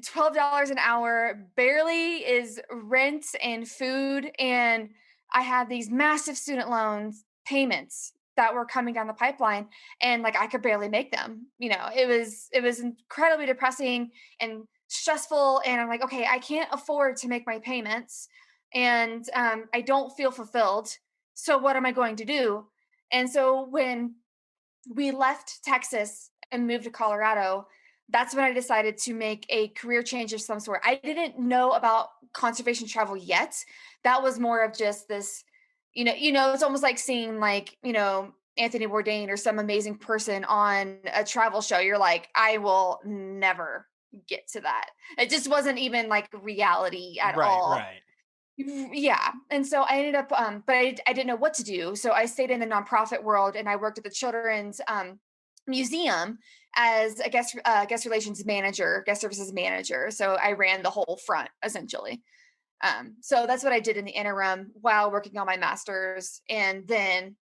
C: $12 an hour barely is rent and food. And I had these massive student loans payments that were coming down the pipeline, and like I could barely make them. It was incredibly depressing and stressful. And I'm like, okay, I can't afford to make my payments, and I don't feel fulfilled. So what am I going to do? And so when we left Texas and moved to Colorado, that's when I decided to make a career change of some sort. I didn't know about conservation travel yet. That was more of just this, it's almost like seeing like, Anthony Bourdain or some amazing person on a travel show. You're like, I will never get to that. It just wasn't even like reality at
B: Right,
C: all.
B: right.
C: Yeah. And so I ended up, but I didn't know what to do. So I stayed in the nonprofit world, and I worked at the Children's Museum as a guest relations manager, guest services manager. So I ran the whole front essentially. So that's what I did in the interim while working on my master's. And then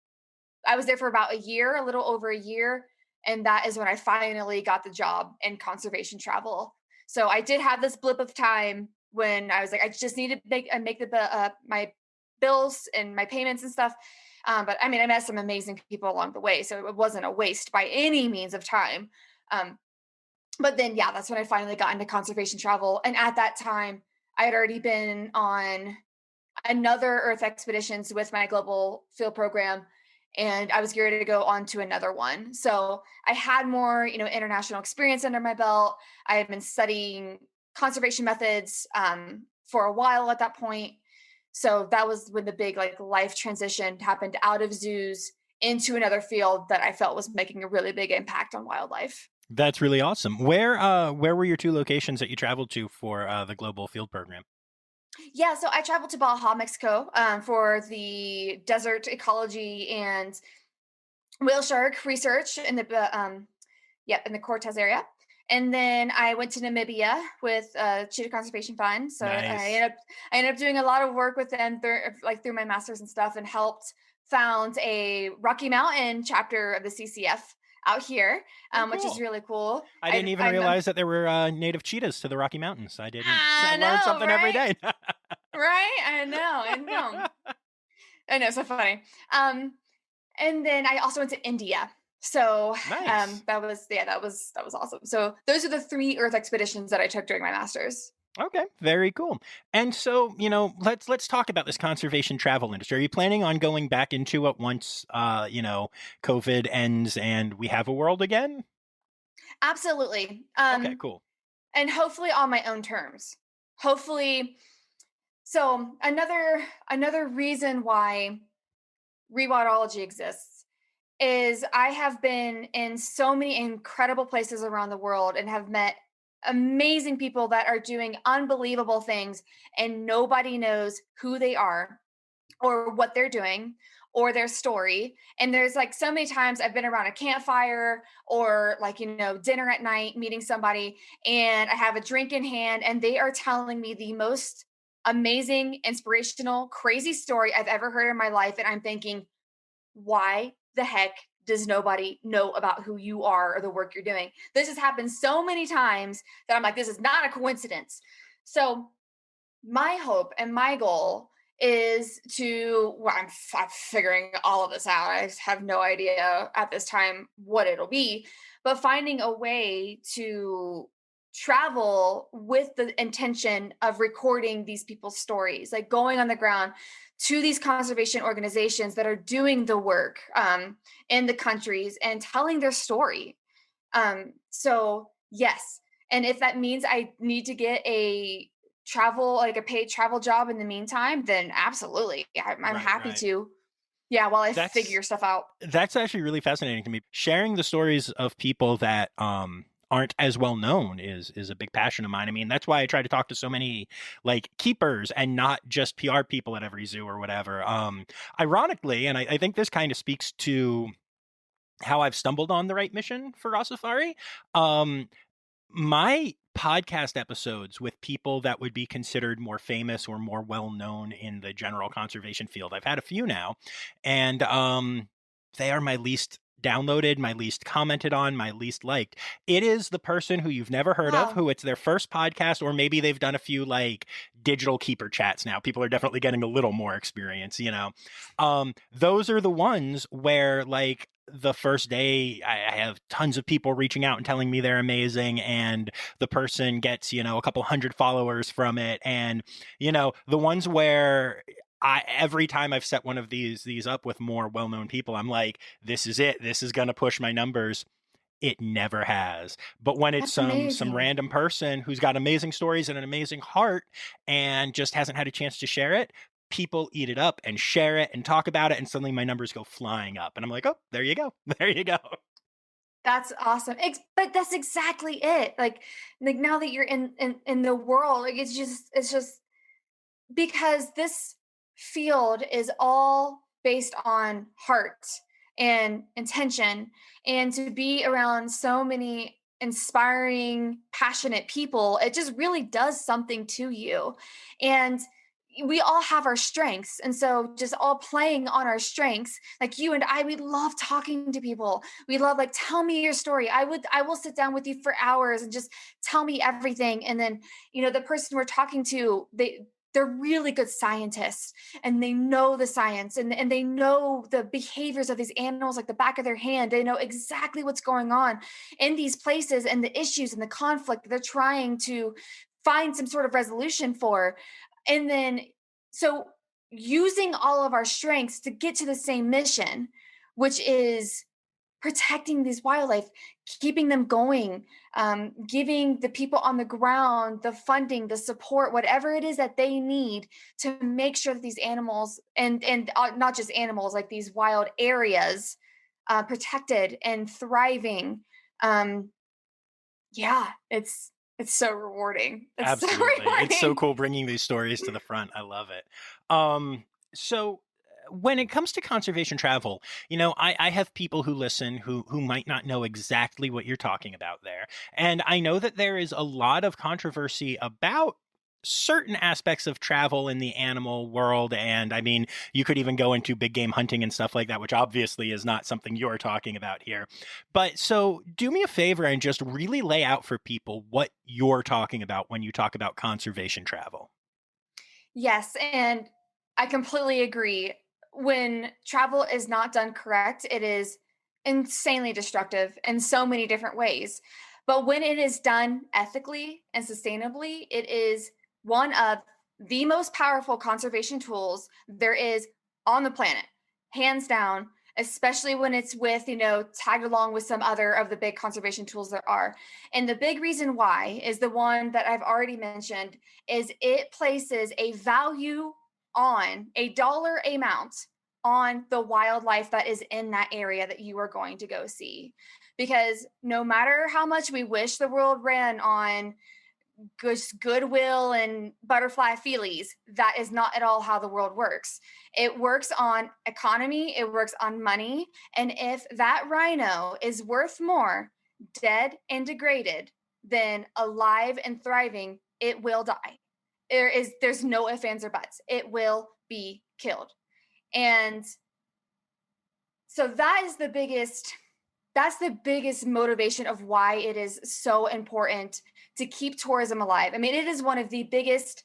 C: I was there for about a year, a little over a year. And that is when I finally got the job in conservation travel. So I did have this blip of time when I was like, I just need to make my bills and my payments and stuff. But I mean, I met some amazing people along the way, so it wasn't a waste by any means of time. Um, but then, yeah, that's when I finally got into conservation travel. And at that time, I had already been on another Earth expeditions with my global field program, and I was geared to go on to another one. So I had more, international experience under my belt. I had been studying conservation methods for a while at that point. So that was when the big like life transition happened out of zoos into another field that I felt was making a really big impact on wildlife.
B: That's really awesome. Where were your two locations that you traveled to for the global field program?
C: Yeah, so I traveled to Baja, Mexico, for the desert ecology and whale shark research in the Cortez area. And then I went to Namibia with Cheetah Conservation Fund. So
B: Nice.
C: I ended up doing a lot of work with them through my master's and stuff, and helped found a Rocky Mountain chapter of the CCF out here,
B: Oh,
C: which is
B: cool.
C: really cool.
B: I didn't even
C: I'm
B: realize that there were native cheetahs to the Rocky Mountains. I
C: I
B: learned
C: know,
B: something every
C: right?
B: day.
C: Right? I know, so funny. And then I also went to India. So
B: Nice.
C: that was awesome. So those are the three Earth expeditions that I took during my master's.
B: Okay, very cool. And so, let's talk about this conservation travel industry. Are you planning on going back into it once COVID ends and we have a world again?
C: Absolutely.
B: Okay, cool.
C: And hopefully on my own terms. Hopefully. So another reason why rewildology exists is I have been in so many incredible places around the world and have met amazing people that are doing unbelievable things, and nobody knows who they are or what they're doing or their story. And there's like so many times I've been around a campfire or like, dinner at night, meeting somebody, and I have a drink in hand, and they are telling me the most amazing, inspirational, crazy story I've ever heard in my life. And I'm thinking, why the heck does nobody know about who you are or the work you're doing? This has happened so many times that I'm like, this is not a coincidence. So my hope and my goal is I'm figuring all of this out. I have no idea at this time what it'll be, but finding a way to travel with the intention of recording these people's stories, like going on the ground to these conservation organizations that are doing the work in the countries and telling their story. So yes. And if that means I need to get a travel, like a paid travel job in the meantime, then absolutely. I'm
B: Right,
C: happy
B: right.
C: to. Yeah, while I
B: That's
C: figure stuff out.
B: that's actually really fascinating to me. Sharing the stories of people that aren't as well known is a big passion of mine. I mean, that's why I try to talk to so many like keepers and not just PR people at every zoo or whatever. Ironically, and I think this kind of speaks to how I've stumbled on the right mission for Rossifari. My podcast episodes with people that would be considered more famous or more well known in the general conservation field. I've had a few now, and they are my least downloaded, my least commented on, my least liked. It is the person who you've never heard of,
C: Wow.
B: who it's their first podcast, or maybe they've done a few like digital keeper chats now. People are definitely getting a little more experience, you know. Those are the ones where like the first day I have tons of people reaching out and telling me they're amazing, and the person gets, you know, a couple hundred followers from it. And, you know, the ones where every time I've set one of these up with more well-known people, I'm like, this is it. This is going to push my numbers. It never has. But when it's
C: That's
B: some
C: amazing.
B: random person who's got amazing stories and an amazing heart and just hasn't had a chance to share it, people eat it up and share it and talk about it, and suddenly my numbers go flying up. And I'm like, oh, there you go. There you go.
C: That's awesome. But that's exactly it. Like now that you're in the world, like it's just because this field is all based on heart and intention, and to be around so many inspiring, passionate people, it just really does something to you. And we all have our strengths, and so just all playing on our strengths, like you and I, we love talking to people. We love, like, tell me your story. I will sit down with you for hours and just tell me everything. And then, the person we're talking to, they're really good scientists, and they know the science, and they know the behaviors of these animals like the back of their hand. They know exactly what's going on in these places and the issues and the conflict that they're trying to find some sort of resolution for. And then, so using all of our strengths to get to the same mission, which is protecting these wildlife, keeping them going, giving the people on the ground the funding, the support, whatever it is that they need to make sure that these animals, and not just animals, like these wild areas, protected and thriving. Um, yeah, it's so rewarding. It's so
B: Absolutely. It's so
C: rewarding.
B: cool bringing these stories to the front. I love it. So when it comes to conservation travel, you know, I have people who listen who might not know exactly what you're talking about there. And I know that there is a lot of controversy about certain aspects of travel in the animal world. And I mean, you could even go into big game hunting and stuff like that, which obviously is not something you're talking about here. But so do me a favor and just really lay out for people what you're talking about when you talk about conservation travel.
C: Yes, and I completely agree. When travel is not done correct, it is insanely destructive in so many different ways. But when it is done ethically and sustainably, it is one of the most powerful conservation tools there is on the planet, hands down, especially when it's with, tagged along with some other of the big conservation tools there are. And the big reason why is the one that I've already mentioned, is it places a value on a dollar amount on the wildlife that is in that area that you are going to go see. Because no matter how much we wish the world ran on goodwill and butterfly feelies, that is not at all how the world works. It works on economy, it works on money. And if that rhino is worth more dead and degraded than alive and thriving, it will die. There's no ifs, ands, or buts. It will be killed. And so that's the biggest motivation of why it is so important to keep tourism alive. I mean, it is one of the biggest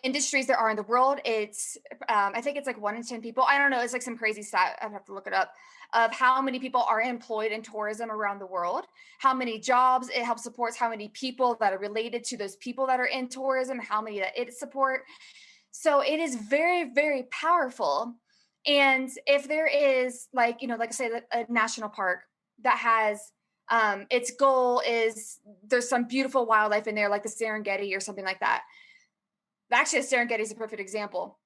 C: industries there are in the world. It's I think it's like 1 in 10 people. I don't know. It's like some crazy stat. I'd have to look it up of how many people are employed in tourism around the world, how many jobs it helps supports, how many people that are related to those people that are in tourism, how many that it support. So it is very, very powerful. And if there is like, like I say, a national park that has its goal is there's some beautiful wildlife in there, like the Serengeti or something like that. Actually, Serengeti is a perfect example.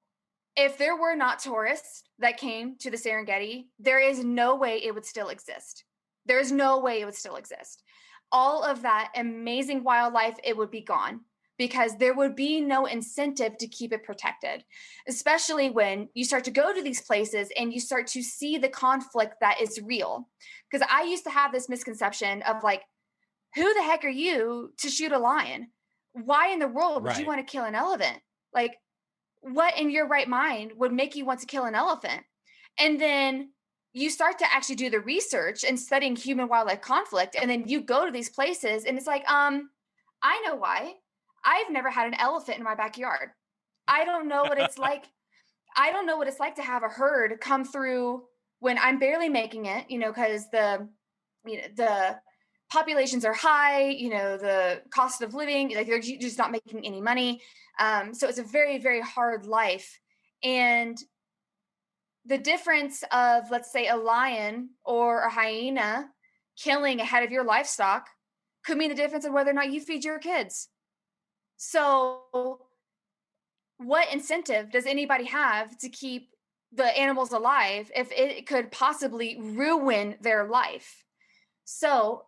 C: If there were not tourists that came to the Serengeti, there is no way it would still exist. There is no way it would still exist. All of that amazing wildlife, it would be gone because there would be no incentive to keep it protected, especially when you start to go to these places and you start to see the conflict that is real. Because I used to have this misconception of like, who the heck are you to shoot a lion? Why in the world would you
B: Right.
C: want to kill an elephant? Like, what in your right mind would make you want to kill an elephant? And then you start to actually do the research and studying human wildlife conflict. And then you go to these places and it's like, I know why. I've never had an elephant in my backyard. I don't know what it's like. I don't know what it's like to have a herd come through when I'm barely making it, because the populations are high, the cost of living, like they're just not making any money. So it's a very, very hard life. And the difference of, let's say, a lion or a hyena killing a head of your livestock could mean the difference in whether or not you feed your kids. So, what incentive does anybody have to keep the animals alive if it could possibly ruin their life? So,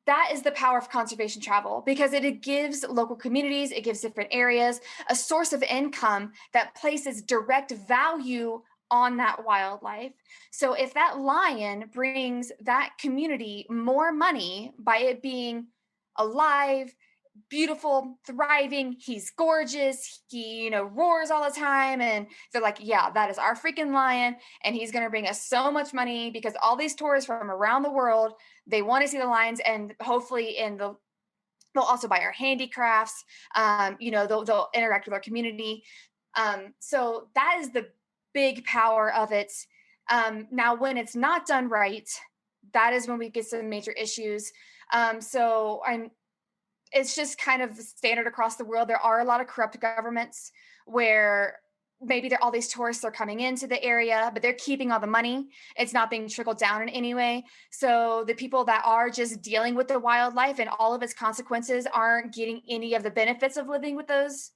C: that is the power of conservation travel because it gives local communities, it gives different areas a source of income that places direct value on that wildlife. So if that lion brings that community more money by it being alive, beautiful, thriving, he's gorgeous, he, roars all the time, and they're like, yeah, that is our freaking lion, and he's going to bring us so much money because all these tourists from around the world, they want to see the lions, and hopefully they'll also buy our handicrafts. They'll interact with our community. So that is the big power of it. Now when it's not done right, that is when we get some major issues. So it's just kind of standard across the world. There are a lot of corrupt governments where maybe all these tourists are coming into the area, but they're keeping all the money. It's not being trickled down in any way. So the people that are just dealing with the wildlife and all of its consequences aren't getting any of the benefits of living with those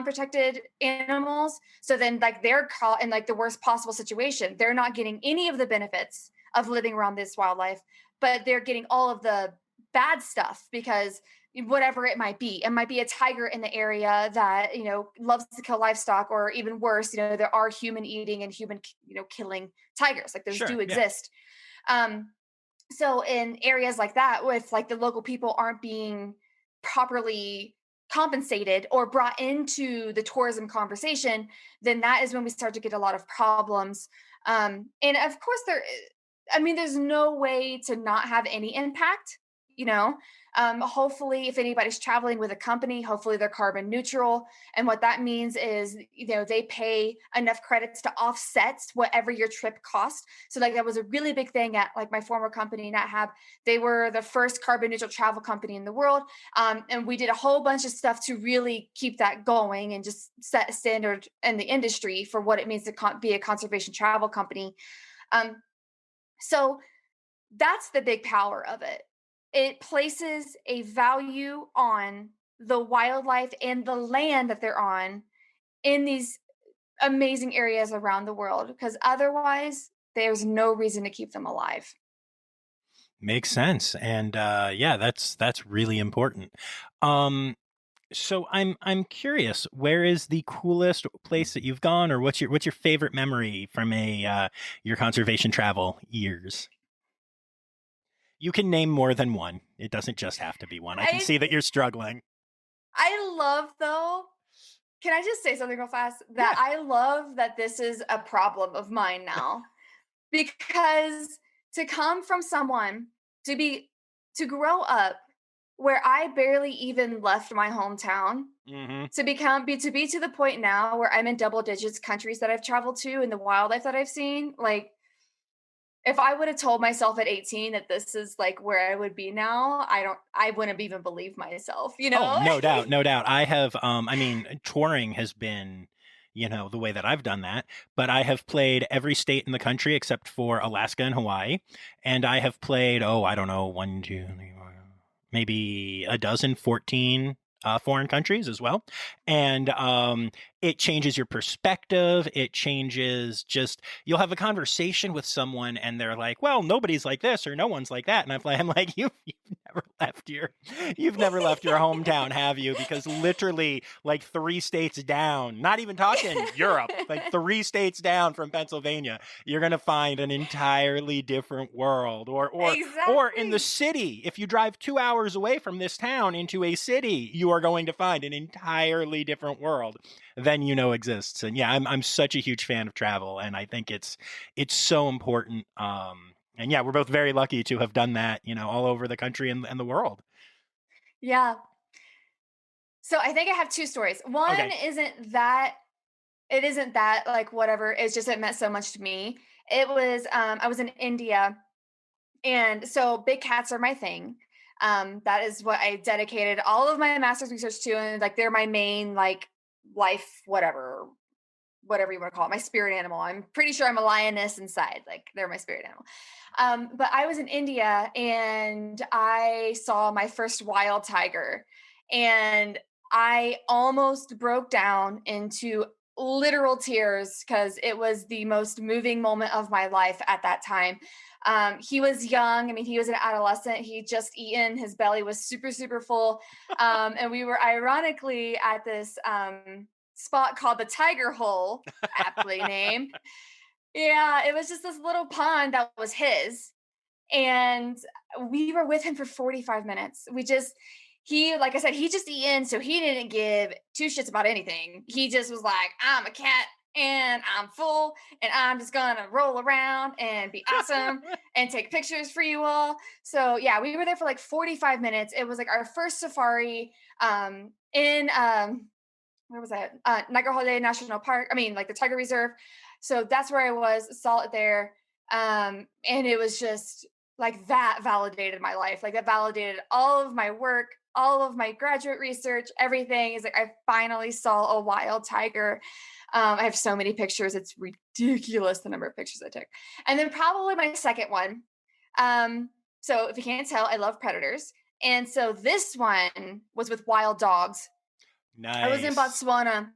C: protected animals. So then like they're caught in like the worst possible situation. They're not getting any of the benefits of living around this wildlife, but they're getting all of the bad stuff because whatever it might be. It might be a tiger in the area that, loves to kill livestock, or even worse, there are human eating and human, killing tigers. Like those
B: Sure.
C: do
B: Yeah.
C: exist. Um, so in areas like that, with like the local people aren't being properly compensated or brought into the tourism conversation, then that is when we start to get a lot of problems. And of course there's no way to not have any impact, you know. Hopefully if anybody's traveling with a company, hopefully they're carbon neutral, and what that means is they pay enough credits to offset whatever your trip cost. So like that was a really big thing at like my former company, NetHab. They were the first carbon neutral travel company in the world, and we did a whole bunch of stuff to really keep that going and just set a standard in the industry for what it means to be a conservation travel company. So that's the big power of it. It places a value on the wildlife and the land that they're on in these amazing areas around the world, because otherwise there's no reason to keep them alive.
B: Makes sense. And yeah, that's really important. Um, so I'm curious, where is the coolest place that you've gone, or what's your favorite memory from a your conservation travel years? You can name more than one. It doesn't just have to be one. I can
C: I
B: see that you're struggling.
C: I love though. Can I just say something real fast? That
B: Yeah.
C: I love that this is a problem of mine now, because to come from someone to grow up where I barely even left my hometown
B: Hmm.
C: to be to the point now where I'm in double digits countries that I've traveled to and the wildlife that I've seen. Like, if I would have told myself at 18 that this is like where I would be now, I wouldn't even believe myself, you
B: Oh,
C: know?
B: no doubt, no doubt. I have, I mean, touring has been, the way that I've done that, but I have played every state in the country except for Alaska and Hawaii. And I have played, oh, I don't know, one, two, three, four, maybe a dozen, 14 foreign countries as well. And it changes your perspective. It changes just, you'll have a conversation with someone and they're like, well, nobody's like this or no one's like that. And I'm like, you've never left your, you've never left your hometown, have you? Because literally like 3 states down, not even talking Europe, like 3 states down from Pennsylvania, you're going to find an entirely different world. Or in the
C: Exactly.
B: city, if you drive 2 hours away from this town into a city, you are going to find an entirely different world than exists. And yeah, I'm such a huge fan of travel, and I think it's so important. And yeah, we're both very lucky to have done that, all over the country and the world.
C: Yeah. So I think I have two stories. One
B: Okay.
C: isn't that like whatever. It's just it meant so much to me. It was I was in India, and so big cats are my thing. That is what I dedicated all of my master's research to, and like they're my main like life, whatever you want to call it, my spirit animal. I'm pretty sure I'm a lioness inside. Like they're my spirit animal. But I was in India and I saw my first wild tiger, and I almost broke down into literal tears because it was the most moving moment of my life at that time. He was young. I mean, he was an adolescent. He just eaten. His belly was super, super full. And we were ironically at this spot called the Tiger Hole, aptly named. Yeah, it was just this little pond that was his. And we were with him for 45 minutes. Like I said, he just eaten, so he didn't give two shits about anything. He just was like, I'm a cat and I'm full and I'm just gonna roll around and be awesome and take pictures for you all. So yeah, we were there for like 45 minutes. It was like our first safari in where was that? Niagara National Park. I mean, like the Tiger Reserve. So that's where I was, saw it there. And it was just like that validated my life. Like that validated all of my work, all of my graduate research, everything is like I finally saw a wild tiger. I have so many pictures. It's ridiculous the number of pictures I took. And then probably my second one. So if you can't tell, I love predators. And so this one was with wild dogs. I was in
B: Nice.
C: Botswana.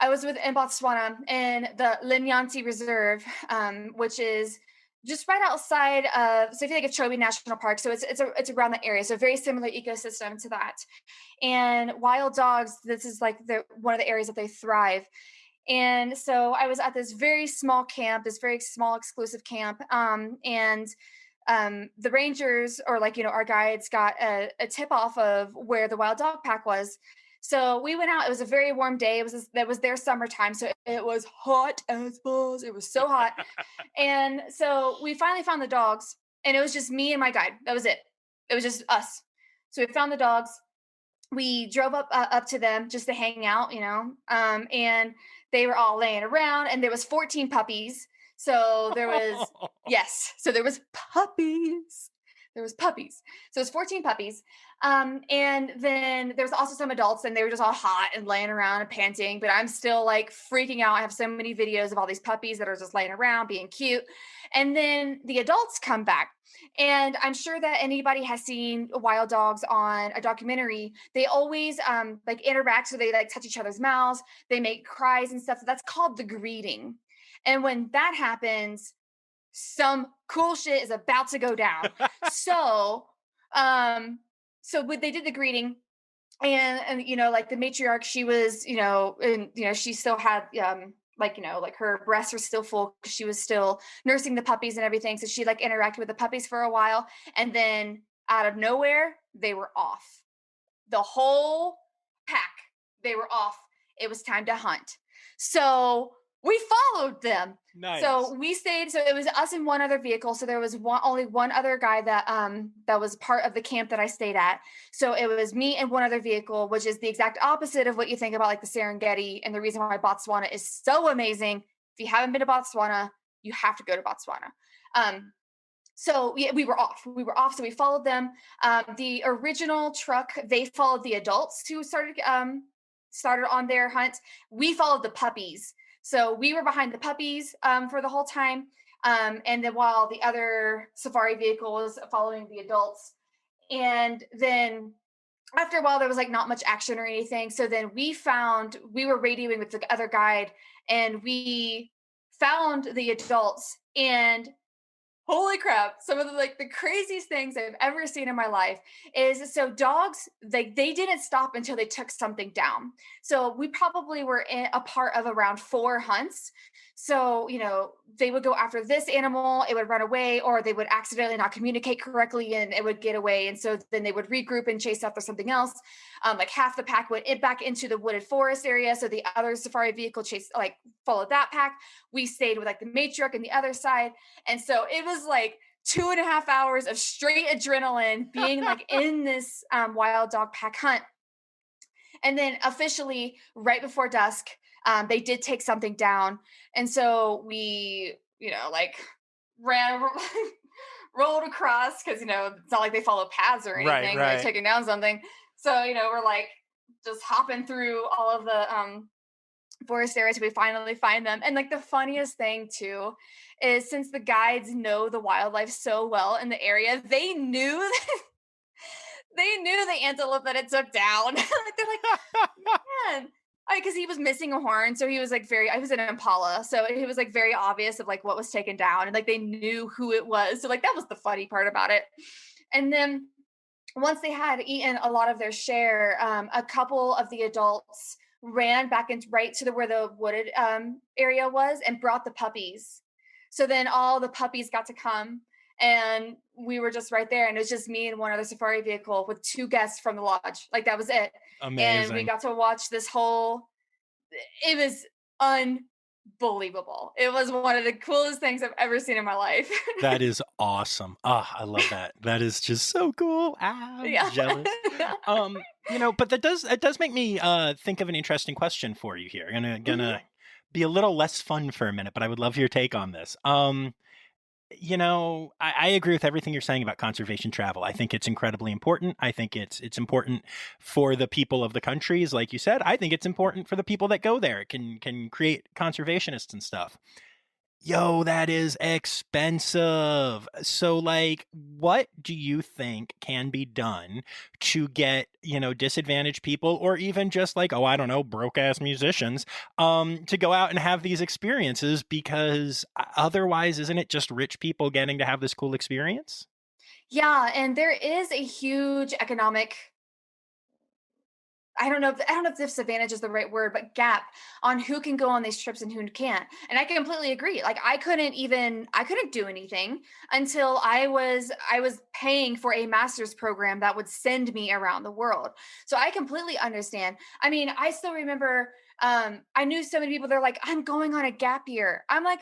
C: In Botswana in the Linyanti Reserve, which is just right outside of. So if you think of Chobe National Park, so it's around the area. So very similar ecosystem to that. And wild dogs, this is like one of the areas that they thrive. And so I was at this very small camp, this very small exclusive camp, and the rangers or like our guides got a tip off of where the wild dog pack was. So we went out. It was a very warm day. That was their summertime, so it was hot as balls. It was so hot, and so we finally found the dogs, and it was just me and my guide. That was it. It was just us. So we found the dogs. We drove up to them just to hang out, and they were all laying around, and there was 14 puppies. So there was yes, so there was puppies. There was puppies. So it was 14 puppies. And then there was also some adults, and they were just all hot and laying around and panting. But I'm still like freaking out. I have so many videos of all these puppies that are just laying around being cute. And then the adults come back. And I'm sure that anybody has seen wild dogs on a documentary. They always like interact, so they like touch each other's mouths, they make cries and stuff. That's called the greeting. And when that happens, some cool shit is about to go down. So, when they did the greeting, and like the matriarch, she was, and she still had like her breasts were still full because she was still nursing the puppies and everything. So she like interacted with the puppies for a while, and then out of nowhere, they were off. The whole pack, they were off. It was time to hunt. So we followed them.
B: Nice.
C: So we stayed. So it was us and one other vehicle. So there was only one other guy that was part of the camp that I stayed at. So it was me and one other vehicle, which is the exact opposite of what you think about like the Serengeti. And the reason why Botswana is so amazing. If you haven't been to Botswana, you have to go to Botswana. So we were off. We were off. So we followed them. The original truck, they followed the adults who started on their hunt. We followed the puppies. So we were behind the puppies for the whole time. And then while the other safari vehicle was following the adults. And then after a while, there was like not much action or anything. So then we were radioing with the other guide, and we found the adults. And holy crap, some of the craziest things I've ever seen in my life is, so dogs, they didn't stop until they took something down. So we probably were in a part of around 4 hunts. So, they would go after this animal, it would run away, or they would accidentally not communicate correctly and it would get away. And so then they would regroup and chase after something else. Like half the pack went back into the wooded forest area. So the other safari vehicle followed that pack. We stayed with the matriarch on the other side. And so it was 2.5 hours of straight adrenaline being in this wild dog pack hunt. And then officially right before dusk, they did take something down. And so we, ran, rolled across, because, it's not like they follow paths or anything,
B: right.
C: like taking down something. So, we're just hopping through all of the forest areas. We finally find them. And the funniest thing too is, since the guides know the wildlife so well in the area, they knew the antelope that it took down. They're like, man, because he was missing a horn. So he was I was an impala. So he was very obvious of what was taken down, and they knew who it was. So that was the funny part about it. And then once they had eaten a lot of their share, a couple of the adults ran back right to where the wooded area was, and brought the puppies. So then all the puppies got to come, and we were just right there. And it was just me and one other safari vehicle with 2 guests from the lodge. That was it.
B: Amazing.
C: And we got to watch it was unbelievable. It was one of the coolest things I've ever seen in my life.
B: That is awesome. I love that. That is just so cool. I'm jealous. But it does make me think of an interesting question for you here. Gonna be a little less fun for a minute, but I would love your take on this. I agree with everything you're saying about conservation travel. I think it's incredibly important. I think it's important for the people of the countries, like you said. I think it's important for the people that go there. It can create conservationists and stuff. Yo, that is expensive. So what do you think can be done to get, disadvantaged people, or even just I don't know, broke ass musicians, to go out and have these experiences? Because otherwise, isn't it just rich people getting to have this cool experience?
C: Yeah. And there is a huge economic, I don't know if disadvantage is the right word, but gap on who can go on these trips and who can't. And I completely agree. I couldn't do anything until I was paying for a master's program that would send me around the world. So I completely understand. I mean, I still remember, I knew so many people, they're like, I'm going on a gap year. I'm like,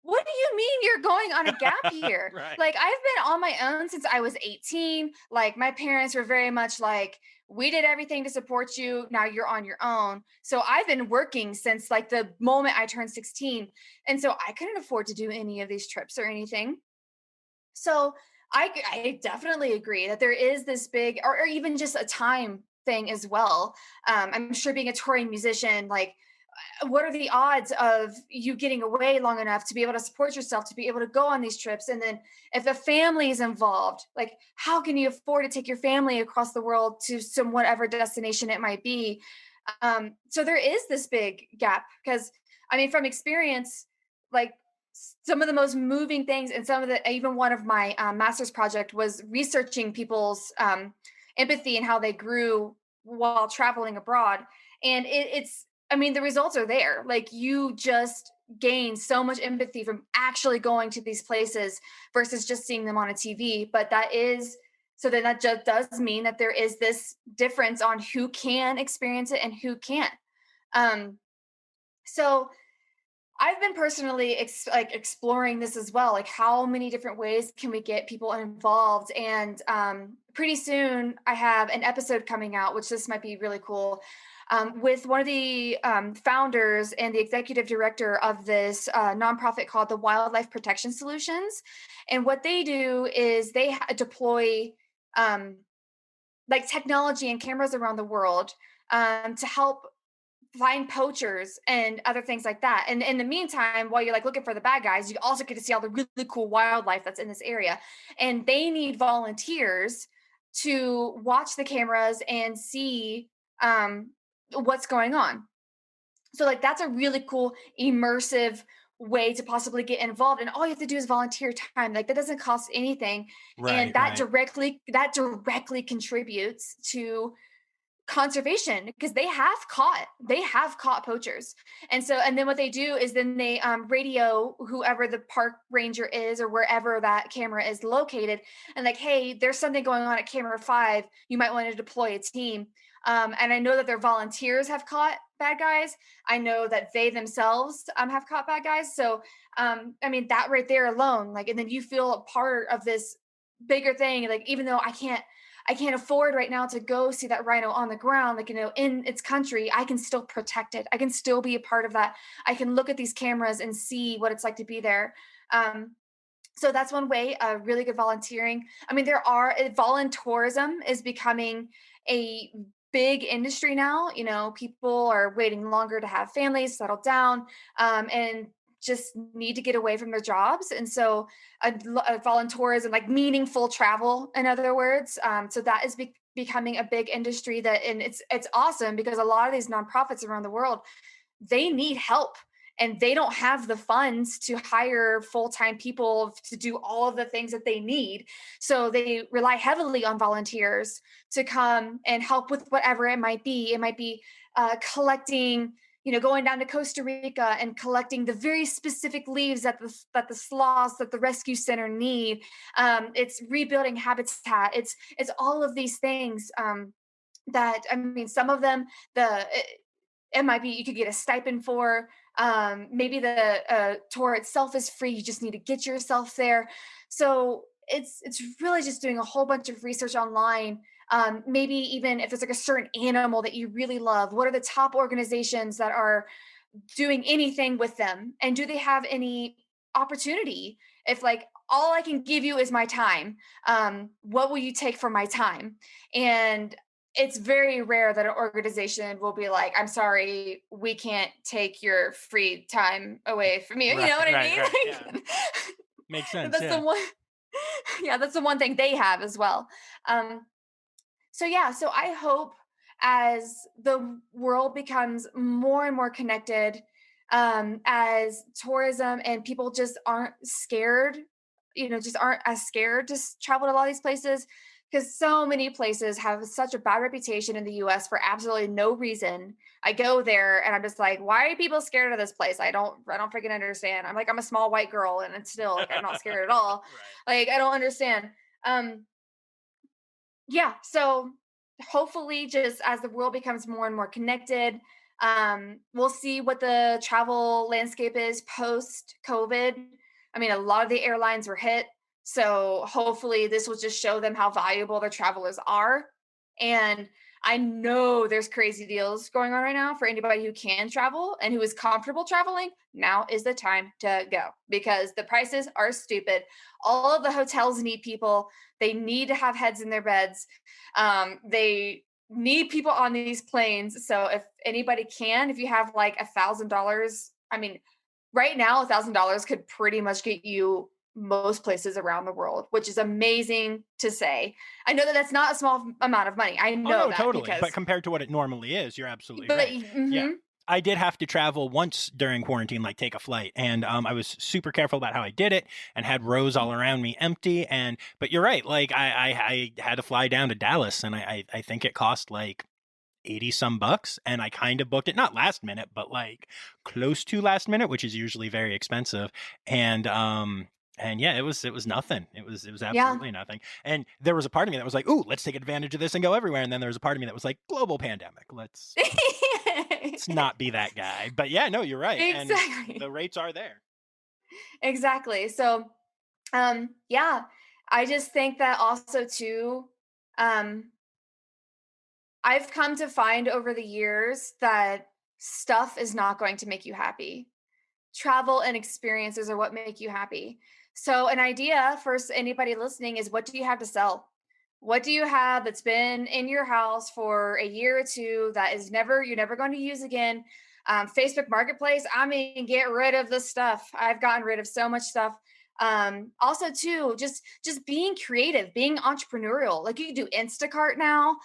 C: what do you mean you're going on a gap year?
B: Right.
C: I've been on my own since I was 18. My parents were very much we did everything to support you. Now you're on your own. So I've been working since the moment I turned 16. And so I couldn't afford to do any of these trips or anything. So I definitely agree that there is this big, or even just a time thing as well. I'm sure being a touring musician, what are the odds of you getting away long enough to be able to support yourself, to be able to go on these trips? And then if the family is involved, how can you afford to take your family across the world to some whatever destination it might be? So there is this big gap, because from experience, some of the most moving things, and even one of my master's project was researching people's empathy and how they grew while traveling abroad. And the results are there. You just gain so much empathy from actually going to these places versus just seeing them on a TV. But that just does mean that there is this difference on who can experience it and who can't. So I've been personally exploring this as well. Like, how many different ways can we get people involved? And pretty soon, I have an episode coming out, which this might be really cool, with one of the founders and the executive director of this nonprofit called the Wildlife Protection Solutions. And what they do is they deploy um, like technology and cameras around the world to help find poachers and other things like that. And in the meantime, while you're like looking for the bad guys, you also get to see all the really cool wildlife that's in this area. And they need volunteers to watch the cameras and see what's going on. So like that's a really cool immersive way to possibly get involved, and all you have to do is volunteer time. Like that doesn't cost anything, and
B: Right,
C: that
B: right.
C: directly contributes to conservation, because they have caught poachers. And then what they do is then they radio whoever the park ranger is or wherever that camera is located, and like, hey, there's something going on at camera 5, you might want to deploy a team. And I know that their volunteers have caught bad guys. I know that they themselves have caught bad guys. So I mean, that right there alone, like, and then you feel a part of this bigger thing. Like, even though I can't afford right now to go see that rhino on the ground, like, in its country, I can still protect it. I can still be a part of that. I can look at these cameras and see what it's like to be there. Um, so that's one way, really good volunteering. I mean, voluntourism is becoming a big industry now. People are waiting longer to have families settle down, and just need to get away from their jobs. And so a voluntourism, like meaningful travel, in other words. So that is becoming a big industry and it's awesome, because a lot of these nonprofits around the world, they need help, and they don't have the funds to hire full-time people to do all of the things that they need. So they rely heavily on volunteers to come and help with whatever it might be. It might be collecting, going down to Costa Rica and collecting the very specific leaves that the sloths that the rescue center need. It's rebuilding habitat. It's all of these things, that, I mean, some of them, it might be you could get a stipend for. Maybe the tour itself is free. You just need to get yourself there. So it's really just doing a whole bunch of research online. Maybe even if it's like a certain animal that you really love, what are the top organizations that are doing anything with them, and do they have any opportunity? If like all I can give you is my time, what will you take for my time? And it's very rare that an organization will be like, I'm sorry, we can't take your free time away from you. You
B: Right,
C: know what I
B: right,
C: mean?
B: right. Yeah. Makes sense.
C: That's the
B: Yeah.
C: one. Yeah, that's the one thing they have as well. Um, so yeah, so I hope as the world becomes more and more connected, as tourism and people just aren't scared, just aren't as scared to travel to a lot of these places, because so many places have such a bad reputation in the US for absolutely no reason. I go there and I'm just like, why are people scared of this place? I don't freaking understand. I'm like, I'm a small white girl and it's still like I'm not scared at all.
B: Right.
C: Like, I don't understand. Um, yeah, so hopefully, just as the world becomes more and more connected, we'll see what the travel landscape is post COVID. I mean, a lot of the airlines were hit, so hopefully this will just show them how valuable their travelers are. And I know there's crazy deals going on right now for anybody who can travel and who is comfortable traveling. Now is the time to go, because the prices are stupid. All of the hotels need people. They need to have heads in their beds. They need people on these planes. So if anybody can, if you have like $1,000, I mean, right now $1,000 could pretty much get you most places around the world, which is amazing to say. I know that that's not a small amount of money. I
B: Oh
C: know
B: no,
C: that
B: totally. But
C: because,
B: compared to what it normally is, you're absolutely
C: but
B: right. Yeah.
C: mhm.
B: I did have to travel once during quarantine, like take a flight, and I was super careful about how I did it, and had rows all around me empty. But you're right, like I had to fly down to Dallas, and I think it cost like 80 some bucks, and I kind of booked it not last minute, but like close to last minute, which is usually very expensive. And yeah, it was nothing. It was
C: Yeah.
B: absolutely nothing. And there was a part of me that was like, "Ooh, let's take advantage of this and go everywhere." And then there was a part of me that was like, "Global pandemic. Let's." let's not be that guy. But yeah, no, you're right. And
C: Exactly.
B: the rates are there.
C: Exactly. So, yeah, I just think that also too, um, I've come to find over the years that stuff is not going to make you happy. Travel and experiences are what make you happy. So, an idea for anybody listening is, what do you have to sell? What do you have that's been in your house for a year or two that is you're never going to use again? Facebook Marketplace, I mean, get rid of the stuff. I've gotten rid of so much stuff. Also, too, just being creative, being entrepreneurial. Like, you can do Instacart now.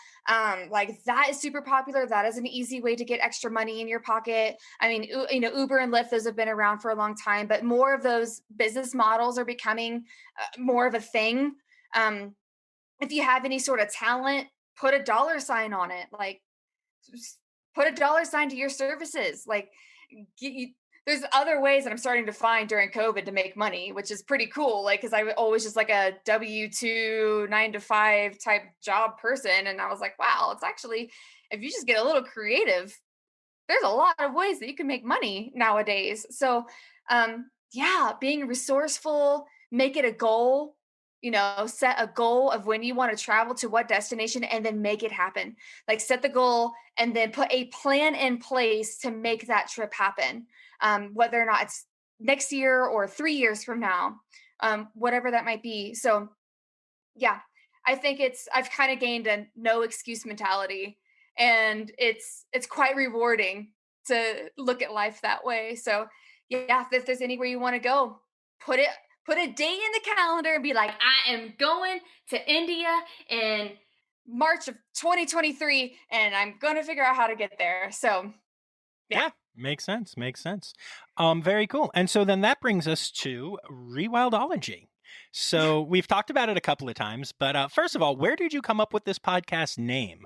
C: Like, that is super popular. That is an easy way to get extra money in your pocket. I mean, Uber and Lyft, those have been around for a long time, but more of those business models are becoming more of a thing. Um, if you have any sort of talent, put a dollar sign on it. Like, put a dollar sign to your services. Like, there's other ways that I'm starting to find during COVID to make money, which is pretty cool. Like, because I was always just like a W-2 9 to 5 type job person. And I was like, wow, it's actually, if you just get a little creative, there's a lot of ways that you can make money nowadays. So, yeah, being resourceful, make it a goal, set a goal of when you want to travel to what destination and then make it happen. Like, set the goal and then put a plan in place to make that trip happen. Whether or not it's next year or 3 years from now, whatever that might be. So, yeah, I think I've kind of gained a no excuse mentality, and it's quite rewarding to look at life that way. So, yeah, if there's anywhere you want to go, put it put a date in the calendar and be like, I am going to India in March of 2023, and I'm going to figure out how to get there. So, yeah.
B: Yeah, makes sense. Makes sense. Very cool. And so then that brings us to Rewildology. So we've talked about it a couple of times, but first of all, where did you come up with this podcast name?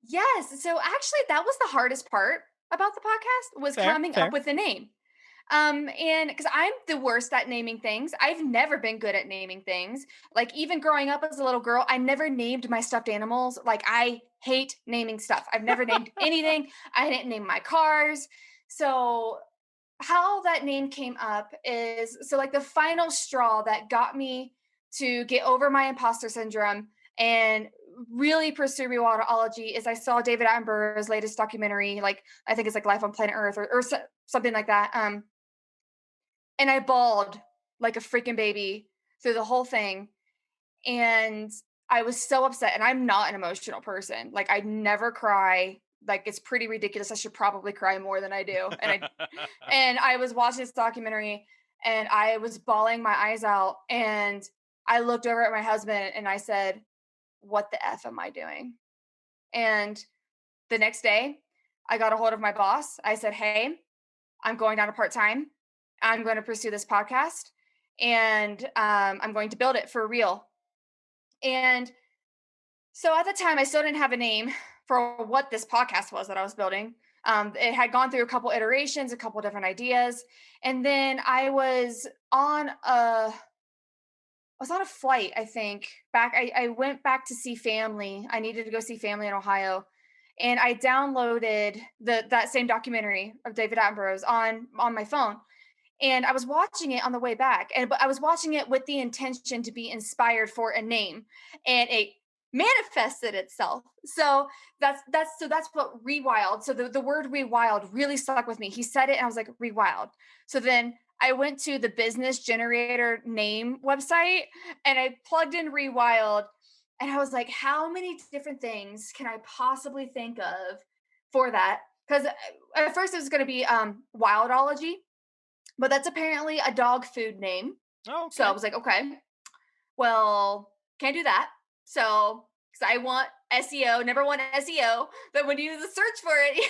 C: Yes. So actually, that was the hardest part about the podcast, was
B: Fair,
C: coming up
B: fair.
C: with a name. And because I'm the worst at naming things, I've never been good at naming things. Like, even growing up as a little girl, I never named my stuffed animals. Like, I hate naming stuff. I've never named anything. I didn't name my cars. So how that name came up is, so like, the final straw that got me to get over my imposter syndrome and really pursue rewildology is, I saw David Attenborough's latest documentary, like, I think it's like Life on Planet Earth, or something like that. And I bawled like a freaking baby through the whole thing. And I was so upset. And I'm not an emotional person. Like, I never cry. Like, it's pretty ridiculous. I should probably cry more than I do. And I was watching this documentary and I was bawling my eyes out. And I looked over at my husband and I said, what the F am I doing? And the next day, I got a hold of my boss. I said, hey, I'm going down to part time. I'm going to pursue this podcast, and I'm going to build it for real. And so at the time, I still didn't have a name for what this podcast was that I was building. It had gone through a couple iterations, a couple different ideas, and then I was on a flight, I think. I went back to see family. I needed to go see family in Ohio. And I downloaded that same documentary of David Attenborough's on my phone. And I was watching it on the way back. But I was watching it with the intention to be inspired for a name. And it manifested itself. So that's what rewild. So the word rewild really stuck with me. He said it and I was like, rewild. So then I went to the business generator name website and I plugged in rewild, and I was like, how many different things can I possibly think of for that? Because at first it was going to be wildology, but that's apparently a dog food name.
B: Oh,
C: So I
B: okay.
C: was like, okay, well, can't do that. So, because I want SEO, never want SEO, but when you do the search for it,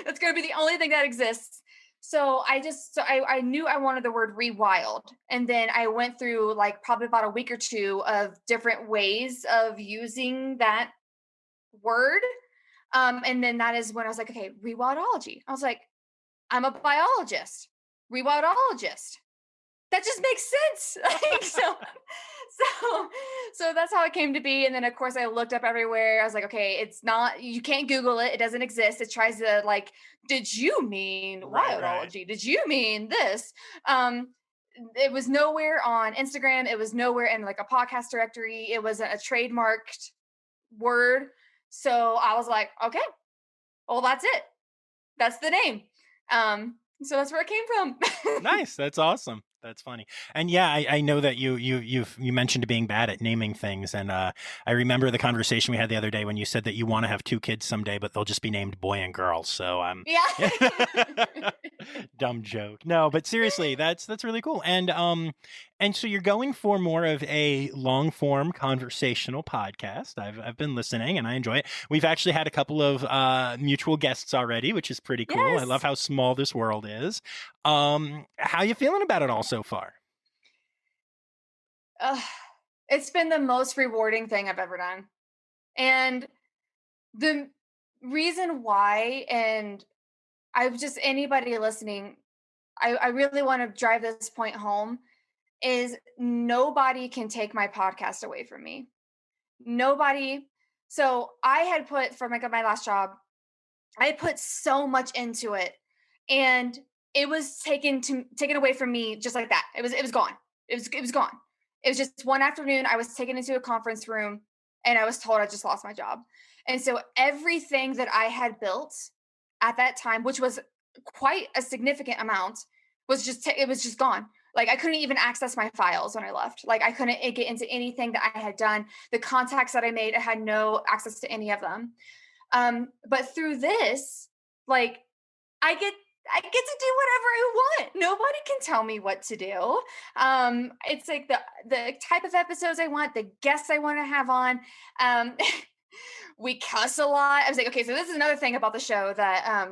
C: that's going to be the only thing that exists. So I knew I wanted the word rewild. And then I went through, like, probably about a week or two of different ways of using that word. And then that is when I was like, okay, rewildology. I was like, I'm a biologist, rewildologist. that just makes sense. Like, so that's how it came to be. And then of course I looked up everywhere. I was like, okay, it's not, you can't Google it. It doesn't exist. It tries to like, did you mean
B: Right.
C: wildology? Did you mean this? It was nowhere on Instagram. It was nowhere in like a podcast directory. It was a trademarked word. So I was like, okay, well, that's it. That's the name. So that's where it came from.
B: Nice. That's awesome. That's funny. And yeah, I know that you mentioned being bad at naming things, and I remember the conversation we had the other day when you said that you want to have 2 kids someday, but they'll just be named boy and girl. So
C: Yeah.
B: dumb joke. No, but seriously, that's really cool. And so you're going for more of a long form conversational podcast. I've been listening and I enjoy it. We've actually had a couple of mutual guests already, which is pretty cool.
C: Yes.
B: I love how small this world is. How you feeling about it all so far?
C: It's been the most rewarding thing I've ever done. And the reason why, and I've just, anybody listening, I really want to drive this point home, is nobody can take my podcast away from me. Nobody. So I had put, for my last job, I put so much into it, and it was taken away from me just like that. It was gone. It was gone. It was just one afternoon I was taken into a conference room and I was told I just lost my job. And so everything that I had built at that time, which was quite a significant amount, was just it was just gone. Like I couldn't even access my files when I left. Like I couldn't get into anything that I had done. The contacts that I made, I had no access to any of them. But through this, like I get to do whatever I want. Nobody can tell me what to do. It's like the type of episodes I want, the guests I want to have on. We cuss a lot. I was like, okay, so this is another thing about the show that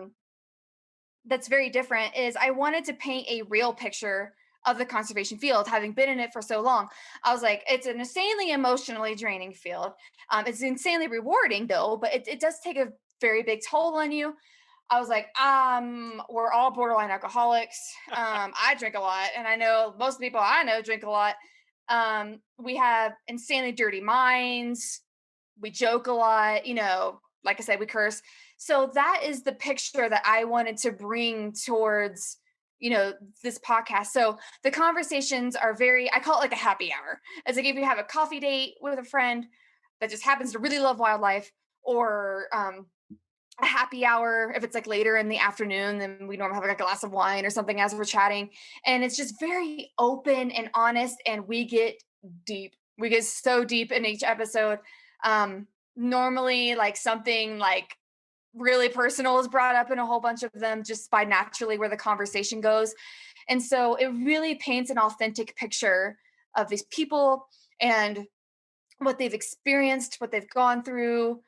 C: that's very different, is I wanted to paint a real picture of the conservation field, having been in it for so long. I was like, it's an insanely emotionally draining field. It's insanely rewarding though, but it does take a very big toll on you. I was like, we're all borderline alcoholics. I drink a lot, and I know most people I know drink a lot. We have insanely dirty minds. We joke a lot, like I said, we curse. So that is the picture that I wanted to bring towards, this podcast. So the conversations are I call it like a happy hour. It's like if you have a coffee date with a friend that just happens to really love wildlife, or a happy hour, if it's like later in the afternoon, then we normally have like a glass of wine or something as we're chatting. And it's just very open and honest. And we get deep. We get so deep in each episode. Normally like something like really personal is brought up in a whole bunch of them, just by naturally where the conversation goes. And so it really paints an authentic picture of these people and what they've experienced, what they've gone through.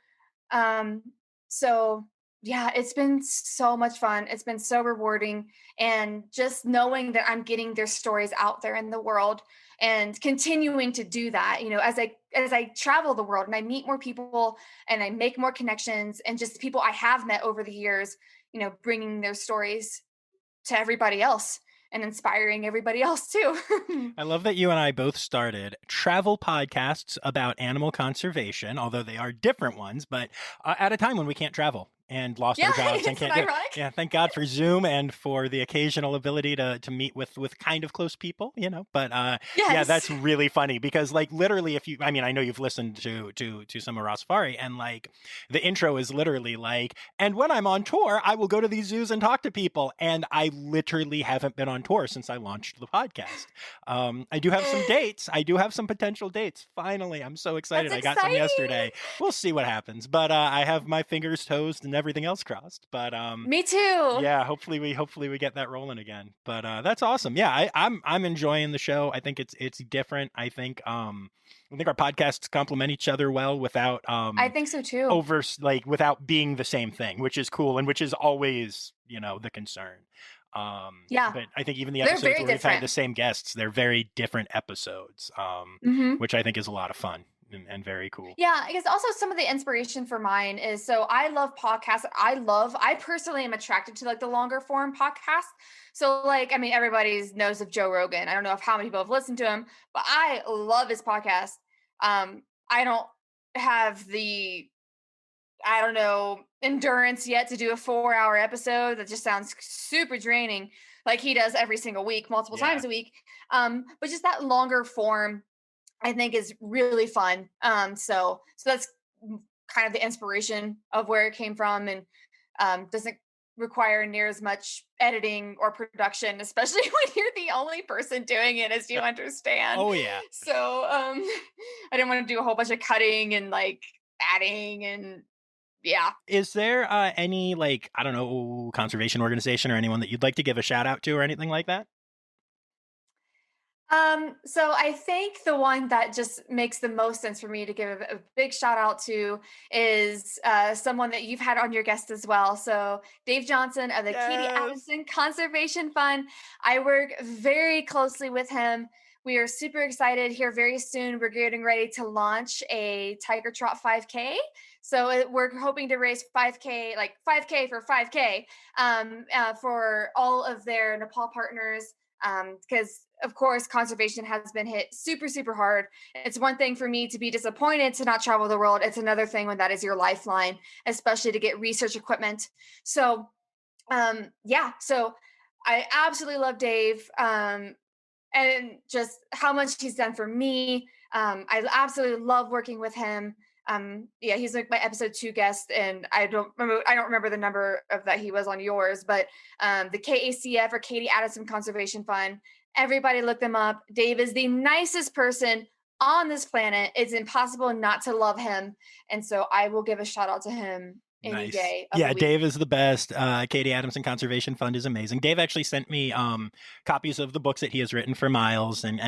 C: So yeah, it's been so much fun. It's been so rewarding. And just knowing that I'm getting their stories out there in the world and continuing to do that, as I travel the world and I meet more people and I make more connections, and just people I have met over the years, bringing their stories to everybody else and inspiring everybody else too.
B: I love that you and I both started travel podcasts about animal conservation, although they are different ones, but at a time when we can't travel and lost our jobs and can't do it. Yeah, thank God for Zoom and for the occasional ability to meet with kind of close people, But yeah, that's really funny because like literally I know you've listened to some of Rossifari, and like the intro is literally like, and when I'm on tour, I will go to these zoos and talk to people. And I literally haven't been on tour since I launched the podcast. I do have some dates. I do have some potential dates. Finally, I'm so excited. I got some yesterday. We'll see what happens. But I have my fingers toast and everything else crossed. But
C: me too.
B: Yeah, hopefully we get that rolling again. But that's awesome. Yeah, I'm enjoying the show. I think it's different. I think our podcasts complement each other well without
C: I think so too.
B: Without being the same thing, which is cool and which is always the concern.
C: Yeah,
B: but I think even the episodes where we've had the same guests, they're very different episodes, which I think is a lot of fun. and very cool.
C: Yeah, I guess also some of the inspiration for mine is, so I love podcasts. I personally am attracted to like the longer form podcasts. So like, I mean, everybody knows of Joe Rogan. I don't know if how many people have listened to him, but I love his podcast. I don't have the, I don't know, endurance yet to do a 4-hour episode. That just sounds super draining. Like he does every single week, multiple
B: Yeah.
C: times a week. But just that longer form I think is really fun. So that's kind of the inspiration of where it came from, and doesn't require near as much editing or production, especially when you're the only person doing it, as you understand.
B: Oh yeah.
C: So I didn't want to do a whole bunch of cutting and like adding and yeah.
B: Is there any, like, I don't know, conservation organization or anyone that you'd like to give a shout out to or anything like that?
C: So I think the one that just makes the most sense for me to give a big shout out to is someone that you've had on your guest as well. So Dave Johnson of the Katie
B: Yes.
C: Addison Conservation Fund. I work very closely with him. We are super excited here very soon. We're getting ready to launch a Tiger Trot 5K. So we're hoping to raise 5K, like 5K for 5K, for all of their Nepal partners, because of course conservation has been hit super super hard. It's one thing for me to be disappointed to not travel the world. It's another thing when that is your lifeline, especially to get research equipment. So yeah, so I absolutely love Dave, and just how much he's done for me. I absolutely love working with him. Yeah, he's like my episode 2 guest, and I don't remember the number of that he was on yours, but the KACF, or Katie Addison Conservation Fund. Everybody look them up. Dave is the nicest person on this planet. It's impossible not to love him, and so I will give a shout out to him any
B: Nice.
C: day of
B: Yeah,
C: the week.
B: Dave is the best. Katie Adamson Conservation Fund is amazing. Dave actually sent me copies of the books that he has written for Miles, and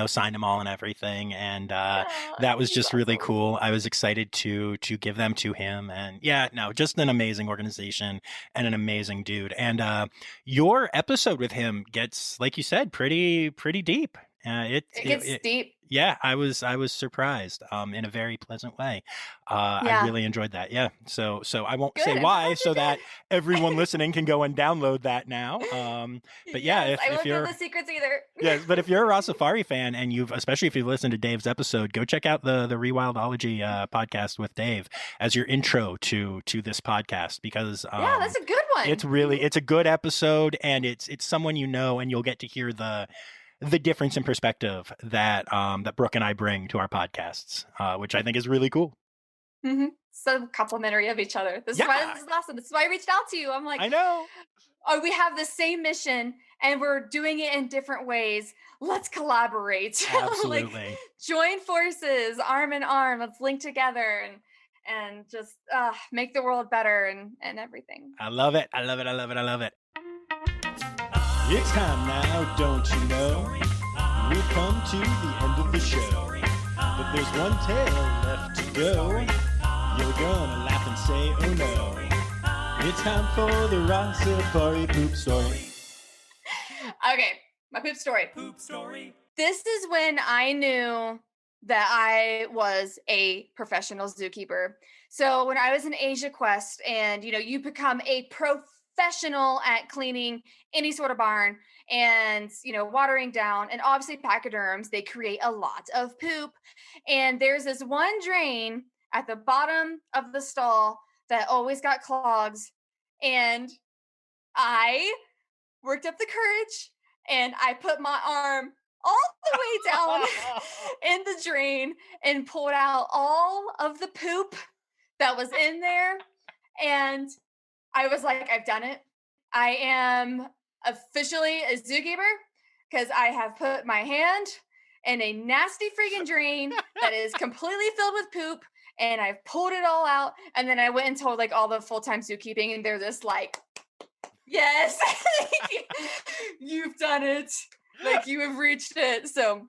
B: signed them all and everything. And that was
C: He's
B: just really
C: awesome.
B: cool. I was excited to give them to him. And yeah, no, just an amazing organization and an amazing dude. And your episode with him gets, like you said, pretty deep.
C: It gets deep.
B: Yeah, I was surprised in a very pleasant way. I
C: Yeah.
B: really enjoyed that. Yeah. So I won't
C: Good.
B: say
C: I'm
B: why,
C: glad
B: so
C: you
B: that
C: did.
B: everyone listening can go and download that now. But yeah,
C: Yes, I
B: if
C: won't
B: you're
C: give the secrets either.
B: yes, but if you're a Rossifari fan and especially if you've listened to Dave's episode, go check out the Rewildology podcast with Dave as your intro to this podcast, because
C: Yeah, that's a good one.
B: it's a good episode, and it's someone and you'll get to hear the difference in perspective that that Brooke and I bring to our podcasts, which I think is really cool.
C: Mm-hmm. So complimentary of each other. This is awesome. This is why I reached out to you. I'm like,
B: I know.
C: Oh, we have the same mission and we're doing it in different ways. Let's collaborate.
B: Absolutely.
C: Like, join forces, arm in arm. Let's link together and just make the world better and everything.
B: I love it. I love it. I love it. I love it. It's time now, don't you know? We've come to the end of the show, but there's one tale left to go. You're gonna laugh and say, oh no. It's time for the Rossifari poop story.
C: Okay, my poop story.
B: Poop story.
C: This is when I knew that I was a professional zookeeper. So when I was in Asia Quest, and you become a professional at cleaning any sort of barn and watering down, and obviously pachyderms, they create a lot of poop. And there's this one drain at the bottom of the stall that always got clogs, and I worked up the courage and I put my arm all the way down in the drain and pulled out all of the poop that was in there. And I was like, I've done it. I am officially a zookeeper because I have put my hand in a nasty freaking drain that is completely filled with poop, and I've pulled it all out. And then I went and told like all the full-time zookeeping, and they're just like, yes, you've done it. Like, you have reached it. So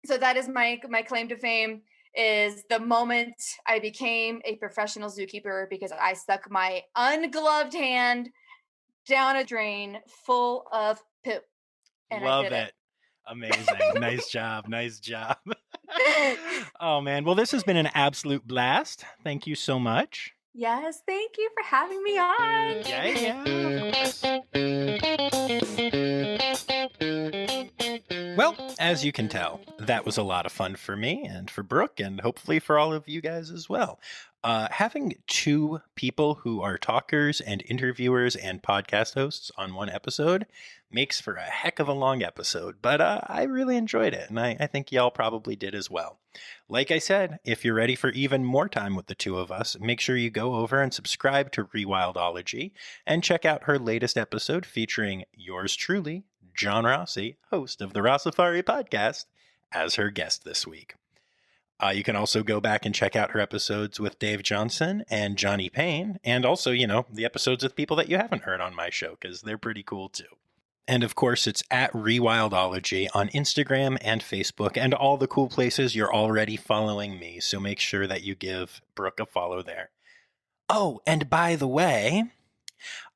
C: that is my claim to fame, is the moment I became a professional zookeeper, because I stuck my ungloved hand down a drain full of poop. And
B: Love
C: I did
B: it. Amazing. Nice job. Nice job. Oh, man. Well, this has been an absolute blast. Thank you so much.
C: Yes, thank you for having me on.
B: Well, as you can tell, that was a lot of fun for me and for Brooke, and hopefully for all of you guys as well. Having two people who are talkers and interviewers and podcast hosts on one episode makes for a heck of a long episode, but I really enjoyed it, and I think y'all probably did as well. Like I said, if you're ready for even more time with the two of us, make sure you go over and subscribe to Rewildology and check out her latest episode featuring yours truly, John Rossi, host of the Rossifari podcast, as her guest this week. You can also go back and check out her episodes with Dave Johnson and Johnny Payne, and also, the episodes with people that you haven't heard on my show, because they're pretty cool too. And of course, it's at Rewildology on Instagram and Facebook and all the cool places you're already following me, so make sure that you give Brooke a follow there. Oh, and by the way,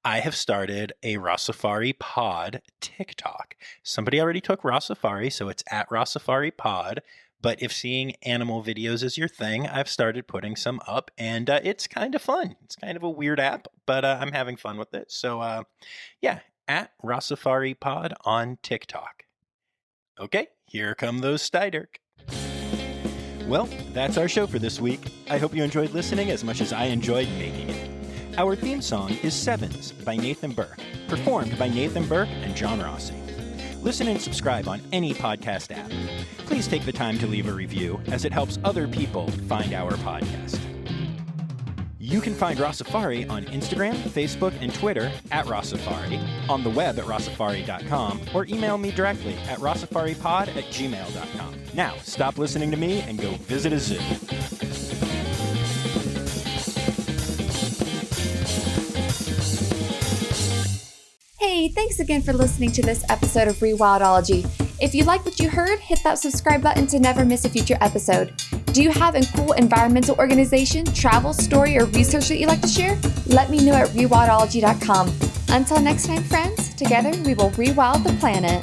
B: I have started a Rossifari Pod TikTok. Somebody already took Rossifari, so it's at Rossifari Pod. But if seeing animal videos is your thing, I've started putting some up, and it's kind of fun. It's kind of a weird app, but I'm having fun with it. So, at Rossifari Pod on TikTok. Okay, here come those Steiderk. Well, that's our show for this week. I hope you enjoyed listening as much as I enjoyed making it. Our theme song is Sevens by Nathan Burke, performed by Nathan Burke and John Rossi. Listen and subscribe on any podcast app. Please take the time to leave a review, as it helps other people find our podcast. You can find Rossifari on Instagram, Facebook, and Twitter at Rossifari, on the web at rossifari.com, or email me directly at rossifaripod@gmail.com. Now, stop listening to me and go visit a zoo.
A: Hey, thanks again for listening to this episode of Rewildology. If you like what you heard, hit that subscribe button to never miss a future episode. Do you have a cool environmental organization, travel, story, or research that you'd like to share? Let me know at rewildology.com. Until next time, friends, together we will rewild the planet.